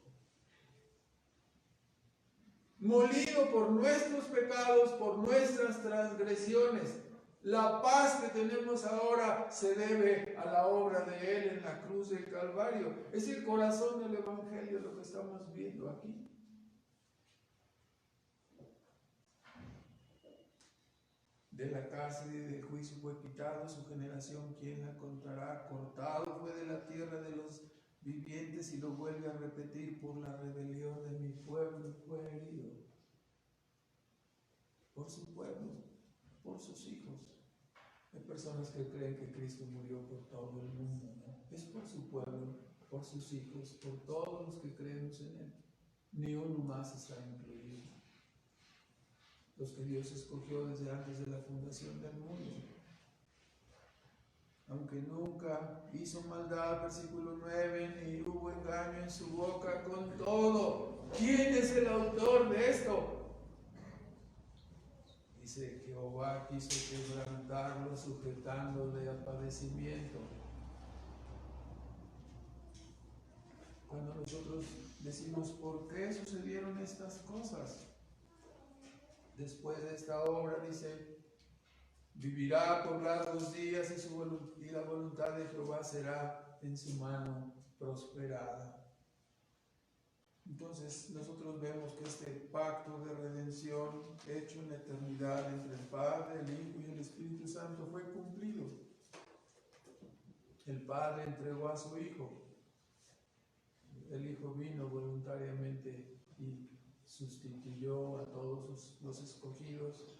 molido por nuestros pecados, por nuestras transgresiones. La paz que tenemos ahora se debe a la obra de Él en la cruz del Calvario. Es el corazón del Evangelio lo que estamos viendo aquí. De la cárcel y del juicio fue quitado, su generación, ¿quién la contará? Cortado fue de la tierra de los vivientes y lo vuelve a repetir, por la rebelión de mi pueblo fue herido. Por su pueblo, por sus hijos. Hay personas que creen que Cristo murió por todo el mundo, ¿no? Es por su pueblo, por sus hijos, por todos los que creemos en Él. Ni uno más está incluido. Los que Dios escogió desde antes de la fundación del mundo. Aunque nunca hizo maldad, versículo 9, ni hubo engaño en su boca, con todo. ¿Quién es el autor de esto? Dice, Jehová quiso quebrantarlo, sujetándole a padecimiento. Cuando nosotros decimos, ¿por qué sucedieron estas cosas? Después de esta obra, dice, vivirá por largos días y la voluntad de Jehová será en su mano prosperada. Entonces nosotros vemos que este pacto de redención hecho en la eternidad entre el Padre, el Hijo y el Espíritu Santo fue cumplido. El Padre entregó a su Hijo. El Hijo vino voluntariamente y sustituyó a todos los escogidos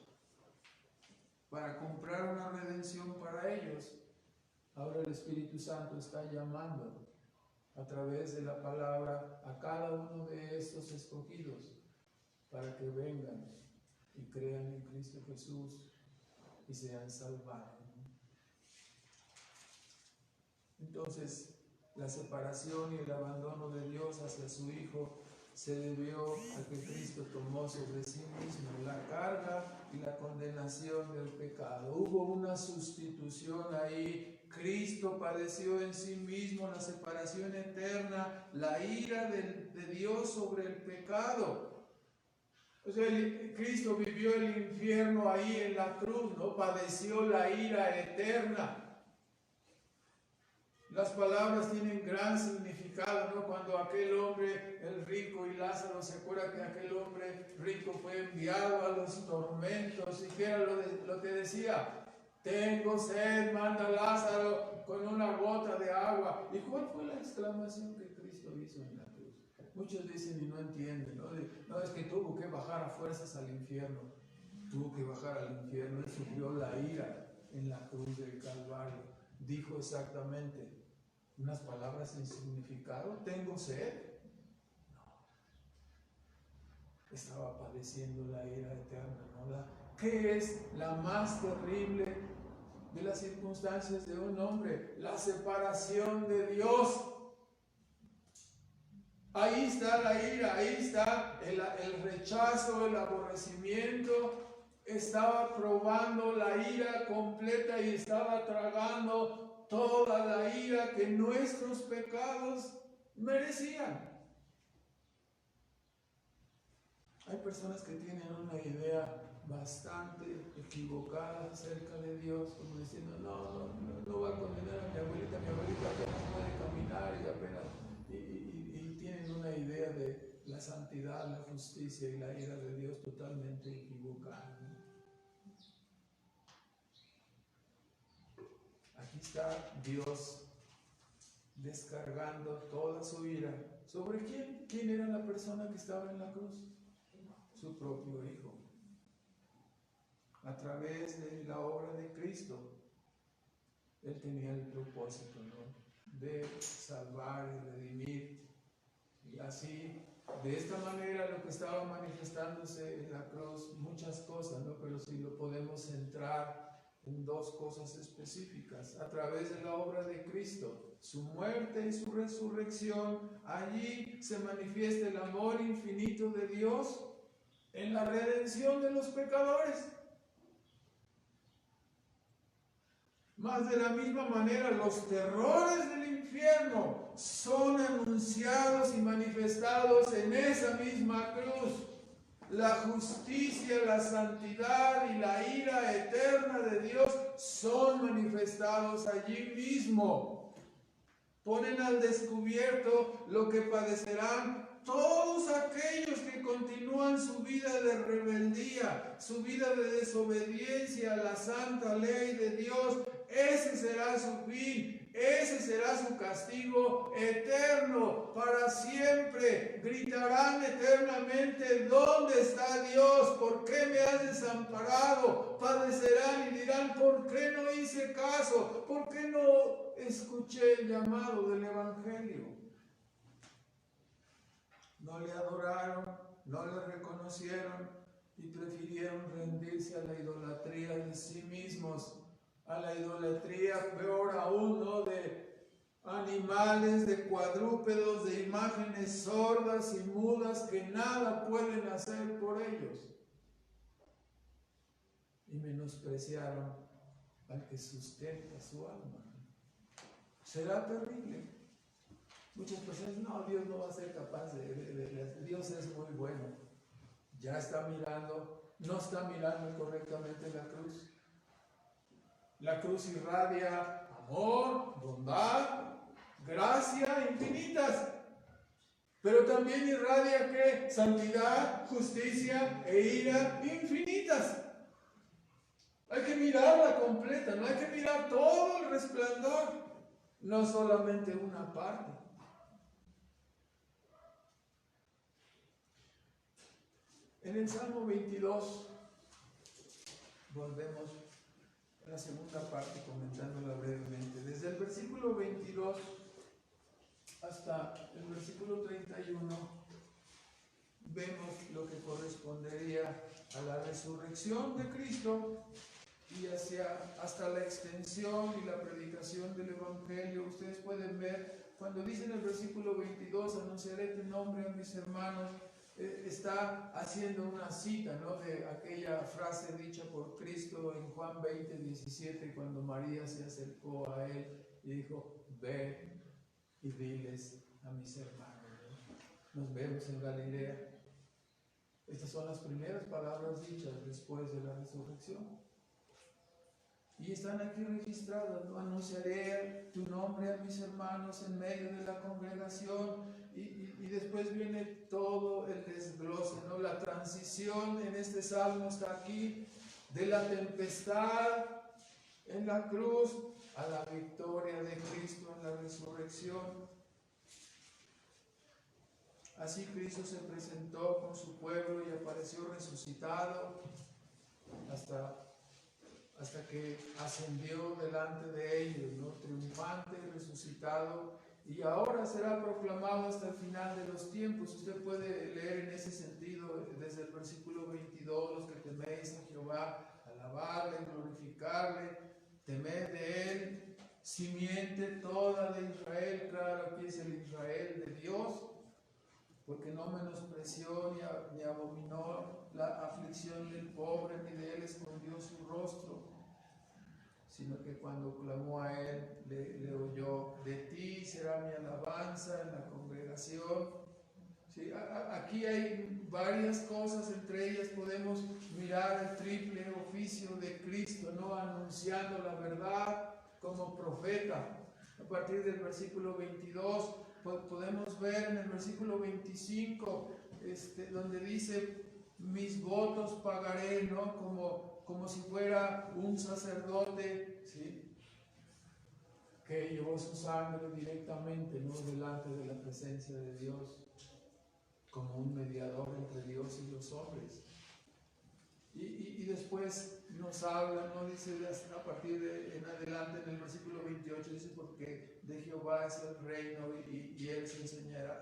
para comprar una redención para ellos. Ahora el Espíritu Santo está llamando a través de la palabra a cada uno de estos escogidos para que vengan y crean en Cristo Jesús y sean salvados. Entonces, la separación y el abandono de Dios hacia su Hijo se debió a que Cristo tomó sobre sí mismo la carga y la condenación del pecado. Hubo una sustitución ahí. Cristo padeció en sí mismo la separación eterna, la ira de Dios sobre el pecado. O sea, Cristo vivió el infierno ahí en la cruz, ¿no? Padeció la ira eterna. Las palabras tienen gran significado, ¿no? Cuando aquel hombre, el rico y Lázaro, se acuerda que aquel hombre rico fue enviado a los tormentos y que era lo que decía, tengo sed, manda Lázaro con una gota de agua. ¿Y cuál fue la exclamación que Cristo hizo en la cruz? Muchos dicen y no entienden, ¿no? No, es que tuvo que bajar a fuerzas al infierno. Tuvo que bajar al infierno, él sufrió la ira en la cruz del Calvario. Dijo exactamente unas palabras sin significado. ¿Tengo sed? No. Estaba padeciendo la ira eterna, ¿no? ¿Qué es la más terrible de las circunstancias de un hombre? La separación de Dios. Ahí está la ira, ahí está el rechazo, el aborrecimiento. Estaba probando la ira completa y estaba tragando toda la ira que nuestros pecados merecían. Hay personas que tienen una idea bastante equivocada acerca de Dios, como diciendo, no va a condenar a mi abuelita apenas puede caminar y apenas, y tienen una idea de la santidad, la justicia y la ira de Dios totalmente equivocada. Aquí está Dios descargando toda su ira. ¿Sobre quién? ¿Quién era la persona que estaba en la cruz? Su propio Hijo. A través de la obra de Cristo, Él tenía el propósito, ¿no?, de salvar y redimir. Y así, de esta manera, lo que estaba manifestándose en la cruz, muchas cosas, ¿no? Pero si lo podemos centrar en dos cosas específicas. A través de la obra de Cristo, su muerte y su resurrección, allí se manifiesta el amor infinito de Dios en la redención de los pecadores. Más de la misma manera, los terrores del infierno son anunciados y manifestados en esa misma cruz. La justicia, la santidad y la ira eterna de Dios son manifestados allí mismo. Ponen al descubierto lo que padecerán todos aquellos que continúan su vida de rebeldía, su vida de desobediencia a la santa ley de Dios. Ese será su fin, ese será su castigo eterno, para siempre. Gritarán eternamente: ¿dónde está Dios? ¿Por qué me has desamparado? Padecerán y dirán: ¿por qué no hice caso? ¿Por qué no escuché el llamado del Evangelio? No le adoraron, no le reconocieron y prefirieron rendirse a la idolatría de sí mismos, a la idolatría, peor aún, ¿no?, de animales, de cuadrúpedos, de imágenes sordas y mudas que nada pueden hacer por ellos. Y menospreciaron al que sustenta su alma. Será terrible. Muchas personas: no, Dios no va a ser capaz Dios es muy bueno. Ya está mirando, no está mirando correctamente la cruz. La cruz irradia amor, bondad, gracia infinitas. Pero también irradia ¿qué? Santidad, justicia e ira infinitas. Hay que mirarla completa, no hay que mirar todo el resplandor, no solamente una parte. En el Salmo 22, volvemos a la segunda parte comentándola brevemente. Desde el versículo 22 hasta el versículo 31 vemos lo que correspondería a la resurrección de Cristo y hasta la extensión y la predicación del Evangelio. Ustedes pueden ver cuando dice en el versículo 22: anunciaré tu nombre a mis hermanos. Está haciendo una cita, ¿no?, de aquella frase dicha por Cristo en Juan 20:17, cuando María se acercó a él y dijo: ve y diles a mis hermanos. Nos vemos en Galilea. Estas son las primeras palabras dichas después de la resurrección. Y están aquí registradas, ¿no? Anunciaré tu nombre a mis hermanos en medio de la congregación. Y después viene todo el desglose, ¿no? La transición en este salmo está aquí, de la tempestad en la cruz a la victoria de Cristo en la resurrección. Así Cristo se presentó con su pueblo y apareció resucitado hasta que ascendió delante de ellos, ¿no?, triunfante y resucitado, y ahora será proclamado hasta el final de los tiempos. Usted puede leer en ese sentido desde el versículo 22: los que teméis a Jehová, alabarle, glorificarle, temed de él, simiente toda de Israel. Claro, aquí es el Israel de Dios, porque no menospreció ni abominó la aflicción del pobre, ni de él escondió su rostro, sino que cuando clamó a él, le oyó. De ti será mi alabanza en la congregación. ¿Sí? Aquí hay varias cosas, entre ellas podemos mirar el triple oficio de Cristo, ¿no?, anunciando la verdad como profeta. A partir del versículo 22 podemos ver en el versículo 25 donde dice: mis votos pagaré, ¿no?, como si fuera un sacerdote, ¿sí?, que llevó su sangre directamente, ¿no?, delante de la presencia de Dios, como un mediador entre Dios y los hombres. Y después nos habla, ¿no?, dice a partir de en adelante en el versículo 28, dice: porque de Jehová es el reino y él se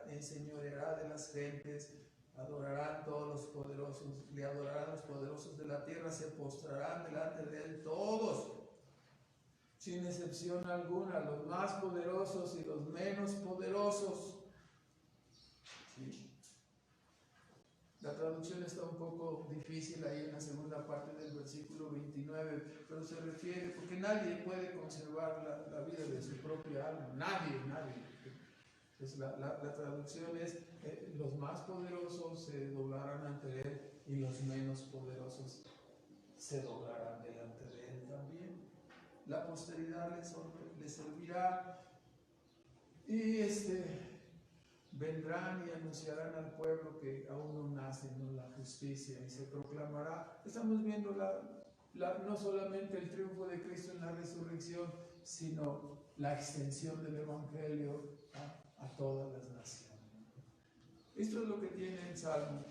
enseñoreará de las gentes, adorarán todos los poderosos, le adorarán los poderosos de la tierra, se postrarán delante de él todos, sin excepción alguna, los más poderosos y los menos poderosos. ¿Sí? La traducción está un poco difícil ahí en la segunda parte del versículo 29, pero se refiere, porque nadie puede conservar la vida de su propia alma, nadie. Entonces la traducción es, los más poderosos se doblarán ante él y los menos poderosos se doblarán delante de él también. La posteridad les servirá y vendrán y anunciarán al pueblo que aún no nace, ¿no?, la justicia, y se proclamará. Estamos viendo no solamente el triunfo de Cristo en la resurrección, sino la extensión del Evangelio a todas las naciones. Esto es lo que tiene el Salmo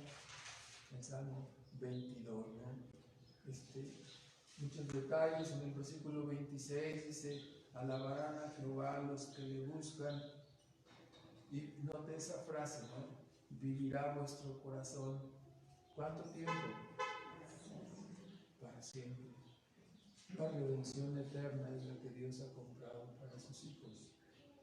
22, ¿no? Muchos detalles. En el versículo 26 dice: alabarán a Jehová los que le buscan. Y note esa frase, ¿no? Vivirá vuestro corazón. ¿Cuánto tiempo? Para siempre. La redención eterna es la que Dios ha comprado para sus hijos.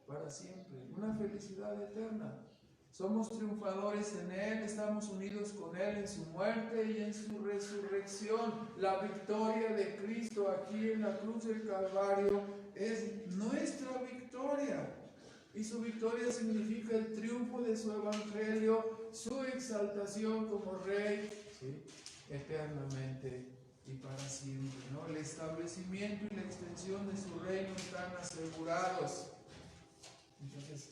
Para siempre. Una felicidad eterna. Somos triunfadores en Él, estamos unidos con Él en su muerte y en su resurrección. La victoria de Cristo aquí en la cruz del Calvario es nuestra victoria. Y su victoria significa el triunfo de su evangelio, su exaltación como Rey, ¿sí?, eternamente y para siempre, ¿no? El establecimiento y la extensión de su reino están asegurados. Entonces,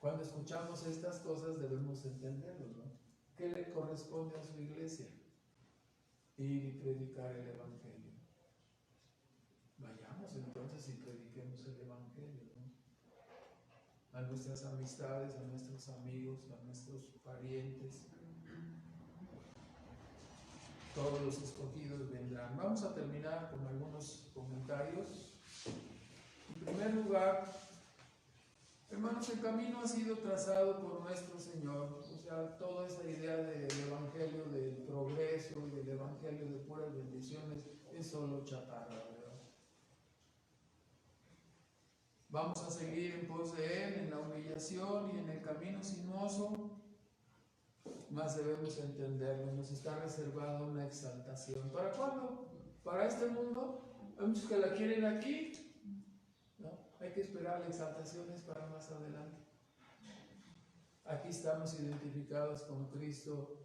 cuando escuchamos estas cosas debemos entenderlo, ¿no? ¿Qué le corresponde a su iglesia? Ir y predicar el evangelio. Vayamos entonces y prediquemos el evangelio, ¿no? A nuestras amistades, a nuestros amigos, a nuestros parientes. Todos los escogidos vendrán. Vamos a terminar con algunos comentarios. En primer lugar, hermanos, el camino ha sido trazado por nuestro Señor. O sea, toda esa idea del evangelio del progreso y del evangelio de puras bendiciones es solo chatarra, ¿verdad? Vamos a seguir en pos de Él, en la humillación y en el camino sinuoso, más debemos entenderlo. Nos está reservada una exaltación. ¿Para cuándo? ¿Para este mundo? Hay muchos que la quieren aquí, ¿no? Hay que esperar la exaltación, es para más adelante. Aquí estamos identificados con Cristo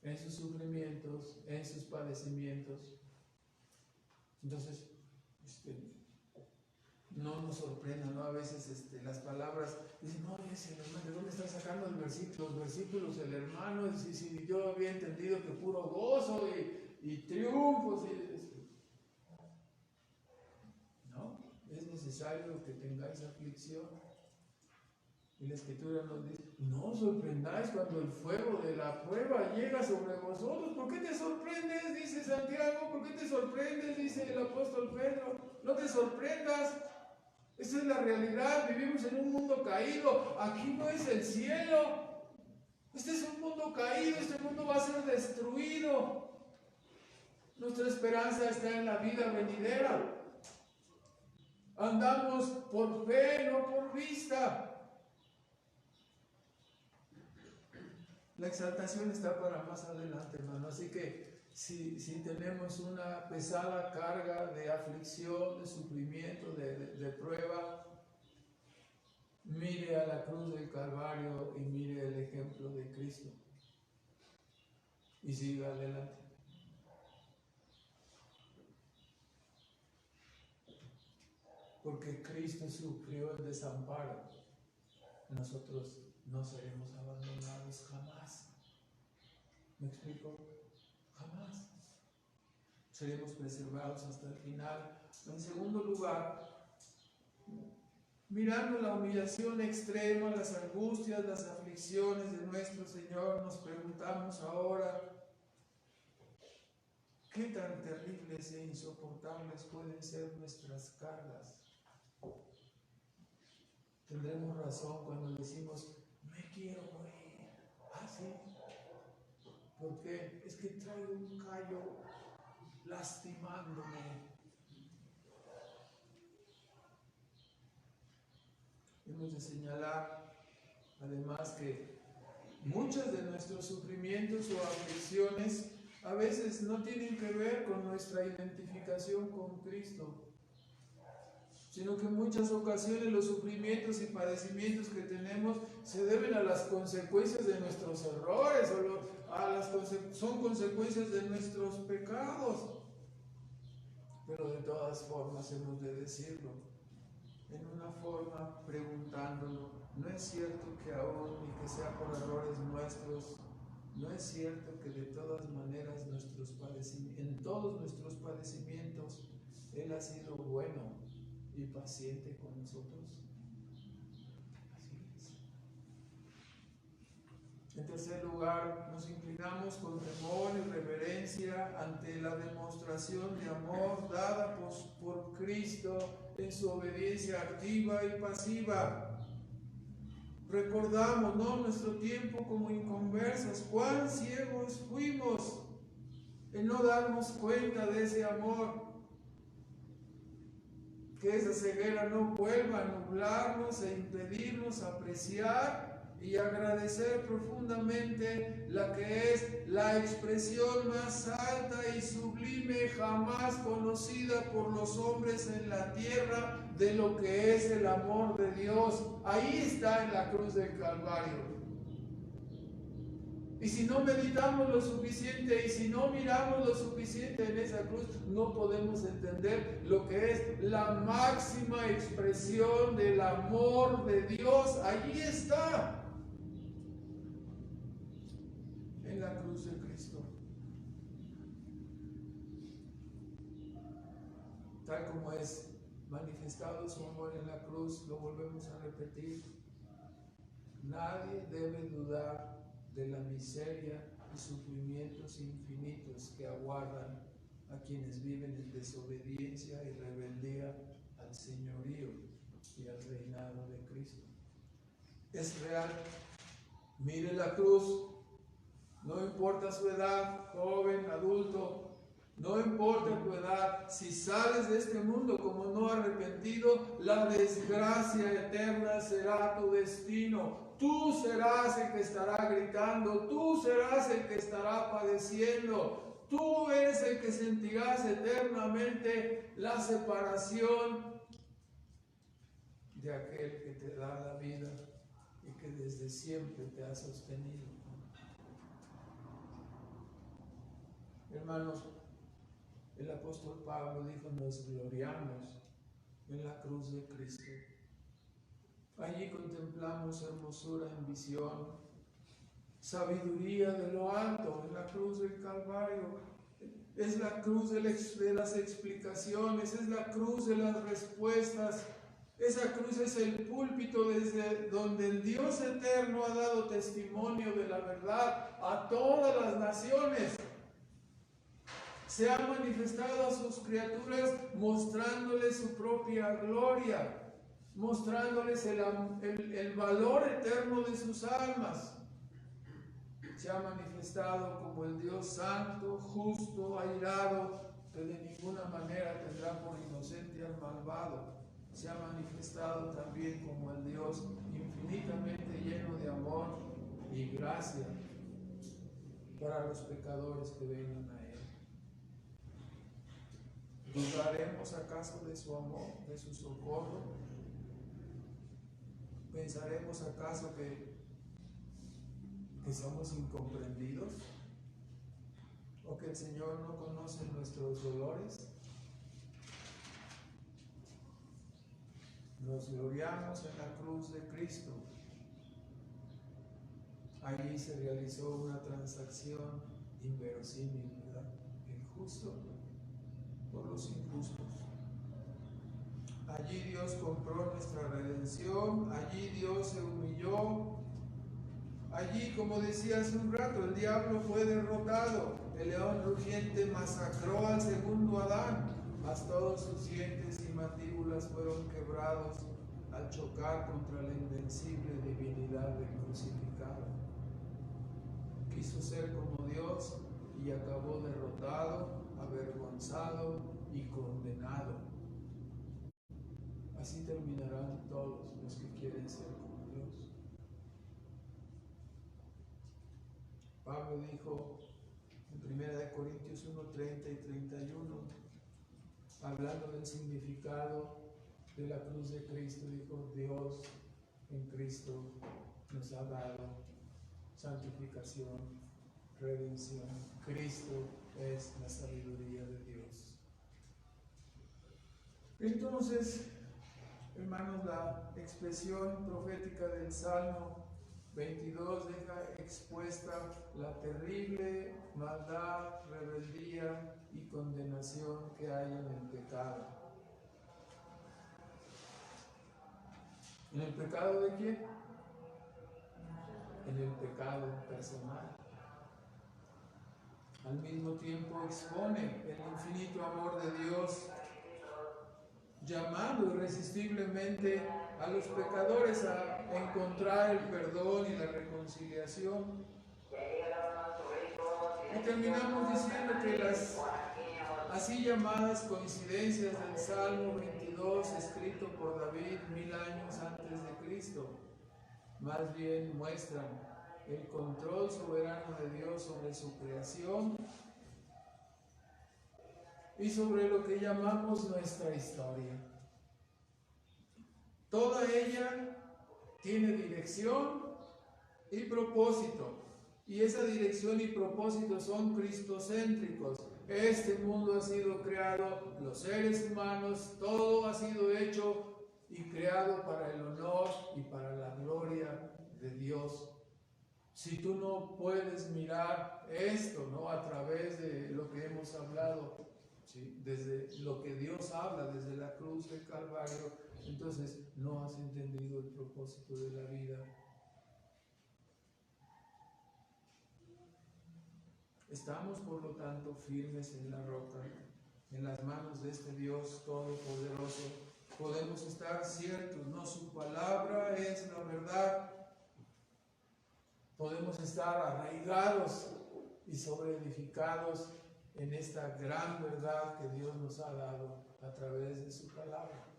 en sus sufrimientos, en sus padecimientos. Entonces, no nos sorprenda, ¿no? A veces las palabras dicen: no, ese hermano, ¿de dónde está sacando los versículos el hermano? Si yo había entendido que puro gozo y triunfos. No, es necesario que tengáis aflicción. Y la Escritura nos dice: no os sorprendáis cuando el fuego de la prueba llega sobre vosotros. ¿Por qué te sorprendes?, dice Santiago. ¿Por qué te sorprendes?, dice el apóstol Pedro. No te sorprendas. Esa es la realidad. Vivimos en un mundo caído. Aquí no es el cielo. Este es un mundo caído. Este mundo va a ser destruido. Nuestra esperanza está en la vida venidera. Andamos por fe, no por vista. La exaltación está para más adelante, hermano. Así que si tenemos una pesada carga de aflicción, de sufrimiento, de prueba, mire a la cruz del Calvario y mire el ejemplo de Cristo y siga adelante. Porque Cristo sufrió el desamparo, nosotros no seremos abandonados jamás. ¿Me explico? Jamás. Seremos preservados hasta el final. En segundo lugar, mirando la humillación extrema, las angustias, las aflicciones de nuestro Señor, nos preguntamos ahora: ¿qué tan terribles e insoportables pueden ser nuestras cargas? Tendremos razón cuando decimos: me quiero morir. ¿Ah, sí? traigo un callo lastimándome. Hemos de señalar, además, que muchos de nuestros sufrimientos o aflicciones a veces no tienen que ver con nuestra identificación con Cristo, sino que en muchas ocasiones los sufrimientos y padecimientos que tenemos se deben a las consecuencias de nuestros errores son consecuencias de nuestros pecados. Pero de todas formas hemos de decirlo, en una forma preguntándolo. No es cierto que aún ni que sea por errores nuestros, no es cierto que de todas maneras en todos nuestros padecimientos Él ha sido bueno y paciente con nosotros. Así es. En tercer lugar, nos inclinamos con temor y reverencia ante la demostración de amor dada por Cristo en su obediencia activa y pasiva. Recordamos, ¿no?, nuestro tiempo como inconversos, cuán ciegos fuimos en no darnos cuenta de ese amor. Que esa ceguera no vuelva a nublarnos e impedirnos apreciar y agradecer profundamente la que es la expresión más alta y sublime jamás conocida por los hombres en la tierra de lo que es el amor de Dios. Ahí está en la cruz del Calvario. Y si no meditamos lo suficiente y si no miramos lo suficiente en esa cruz, no podemos entender lo que es la máxima expresión del amor de Dios. Allí está, en la cruz de Cristo. Tal como es manifestado su amor en la cruz, lo volvemos a repetir. Nadie debe dudar de la miseria y sufrimientos infinitos que aguardan a quienes viven en desobediencia y rebeldía al señorío y al reinado de Cristo. Es real. Mire la cruz. No importa su edad, joven, adulto, no importa tu edad, si sales de este mundo como no arrepentido, la desgracia eterna será tu destino. Tú serás el que estará gritando, tú serás el que estará padeciendo, tú eres el que sentirás eternamente la separación de aquel que te da la vida y que desde siempre te ha sostenido. Hermanos, el apóstol Pablo dijo: nos gloriamos en la cruz de Cristo. Allí contemplamos hermosura en visión, sabiduría de lo alto en la cruz del Calvario. Es la cruz de las explicaciones, es la cruz de las respuestas. Esa cruz es el púlpito desde donde el Dios eterno ha dado testimonio de la verdad a todas las naciones. Se ha manifestado a sus criaturas mostrándoles su propia gloria, mostrándoles el valor eterno de sus almas. Se ha manifestado como el Dios santo, justo, airado, que de ninguna manera tendrá por inocente al malvado. Se ha manifestado también como el Dios infinitamente lleno de amor y gracia para los pecadores que vengan a Él. ¿Dudaremos acaso de su amor, de su socorro? ¿Pensaremos acaso que somos incomprendidos? ¿O que el Señor no conoce nuestros dolores? Nos gloriamos en la cruz de Cristo. Allí se realizó una transacción inverosímil, ¿verdad? El justo por los injustos. Allí Dios compró nuestra redención, allí Dios se humilló, allí, como decía hace un rato, el diablo fue derrotado, el león rugiente masacró al segundo Adán, mas todos sus dientes y mandíbulas fueron quebrados al chocar contra la invencible divinidad del crucificado. Quiso ser como Dios, y acabó derrotado, avergonzado y condenado. Así terminarán todos los que quieren ser como Dios. Pablo dijo en 1 Corintios 1:30 y 31, hablando del significado de la cruz de Cristo, dijo: Dios en Cristo nos ha dado santificación, redención. Cristo es la sabiduría de Dios. Entonces, hermanos, la expresión profética del Salmo 22 deja expuesta la terrible maldad, rebeldía y condenación que hay en el pecado. ¿En el pecado de quién? En el pecado personal. Al mismo tiempo expone el infinito amor de Dios, llamando irresistiblemente a los pecadores a encontrar el perdón y la reconciliación. Y terminamos diciendo que las así llamadas coincidencias del Salmo 22, escrito por David 1000 años antes de Cristo, más bien muestran el control soberano de Dios sobre su creación y sobre lo que llamamos nuestra historia. Toda ella tiene dirección y propósito, y esa dirección y propósito son cristocéntricos. Este mundo ha sido creado, los seres humanos, todo ha sido hecho y creado para el honor y para la gloria de Dios. Si tú no puedes mirar esto, ¿no?, a través de lo que hemos hablado, ¿sí?, desde lo que Dios habla, desde la cruz del Calvario, entonces no has entendido el propósito de la vida. Estamos, por lo tanto, firmes en la roca, en las manos de este Dios todopoderoso. Podemos estar ciertos, ¿no? Su palabra es la verdad. Podemos estar arraigados y sobreedificados en esta gran verdad que Dios nos ha dado a través de su palabra.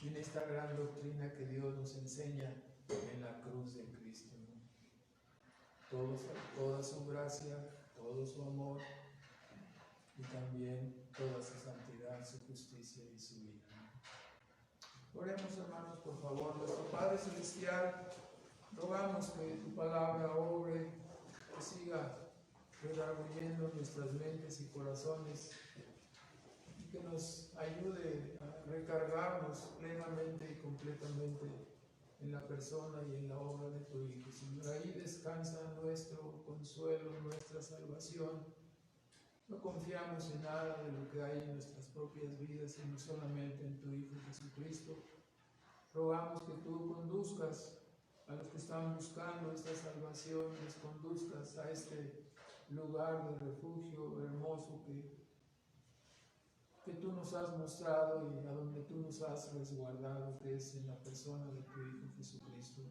En esta gran doctrina que Dios nos enseña en la cruz de Cristo, ¿no? Toda su gracia, todo su amor y también toda su santidad, su justicia y su vida. Oremos, hermanos, por favor. Nuestro Padre Celestial, rogamos que tu palabra obre, que siga redarguyendo nuestras mentes y corazones, y que nos ayude a recargarnos plenamente y completamente en la persona y en la obra de tu Hijo. Señor, ahí descansa nuestro consuelo, nuestra salvación. No confiamos en nada de lo que hay en nuestras propias vidas, sino solamente en tu Hijo Jesucristo. Rogamos que tú conduzcas a los que están buscando esta salvación, les conduzcas a este lugar de refugio hermoso que tú nos has mostrado y a donde tú nos has resguardado, que es en la persona de tu Hijo Jesucristo.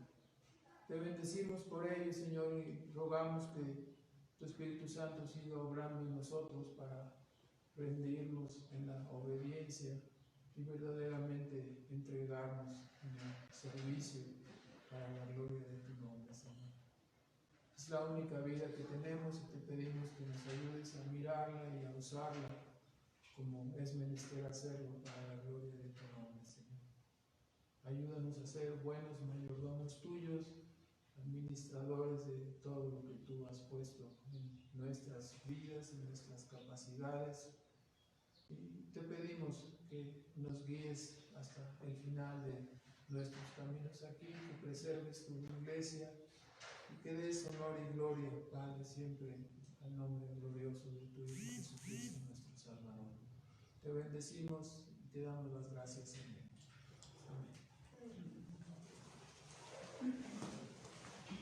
Te bendecimos por ello, Señor, y rogamos que tu Espíritu Santo siga obrando en nosotros para rendirnos en la obediencia y verdaderamente entregarnos en el servicio para la gloria de tu nombre, Señor. Es la única vida que tenemos y te pedimos que nos ayudes a mirarla y a usarla como es menester hacerlo para la gloria de tu nombre, Señor. Ayúdanos a ser buenos mayordomos tuyos, administradores de todo lo que tú has puesto en nuestras vidas, en nuestras capacidades. Y te pedimos que nos guíes hasta el final de nuestros caminos aquí, que preserves tu iglesia y que des honor y gloria, Padre, siempre al nombre glorioso de tu Hijo Jesucristo, nuestro Salvador. Te bendecimos y te damos las gracias, Señor.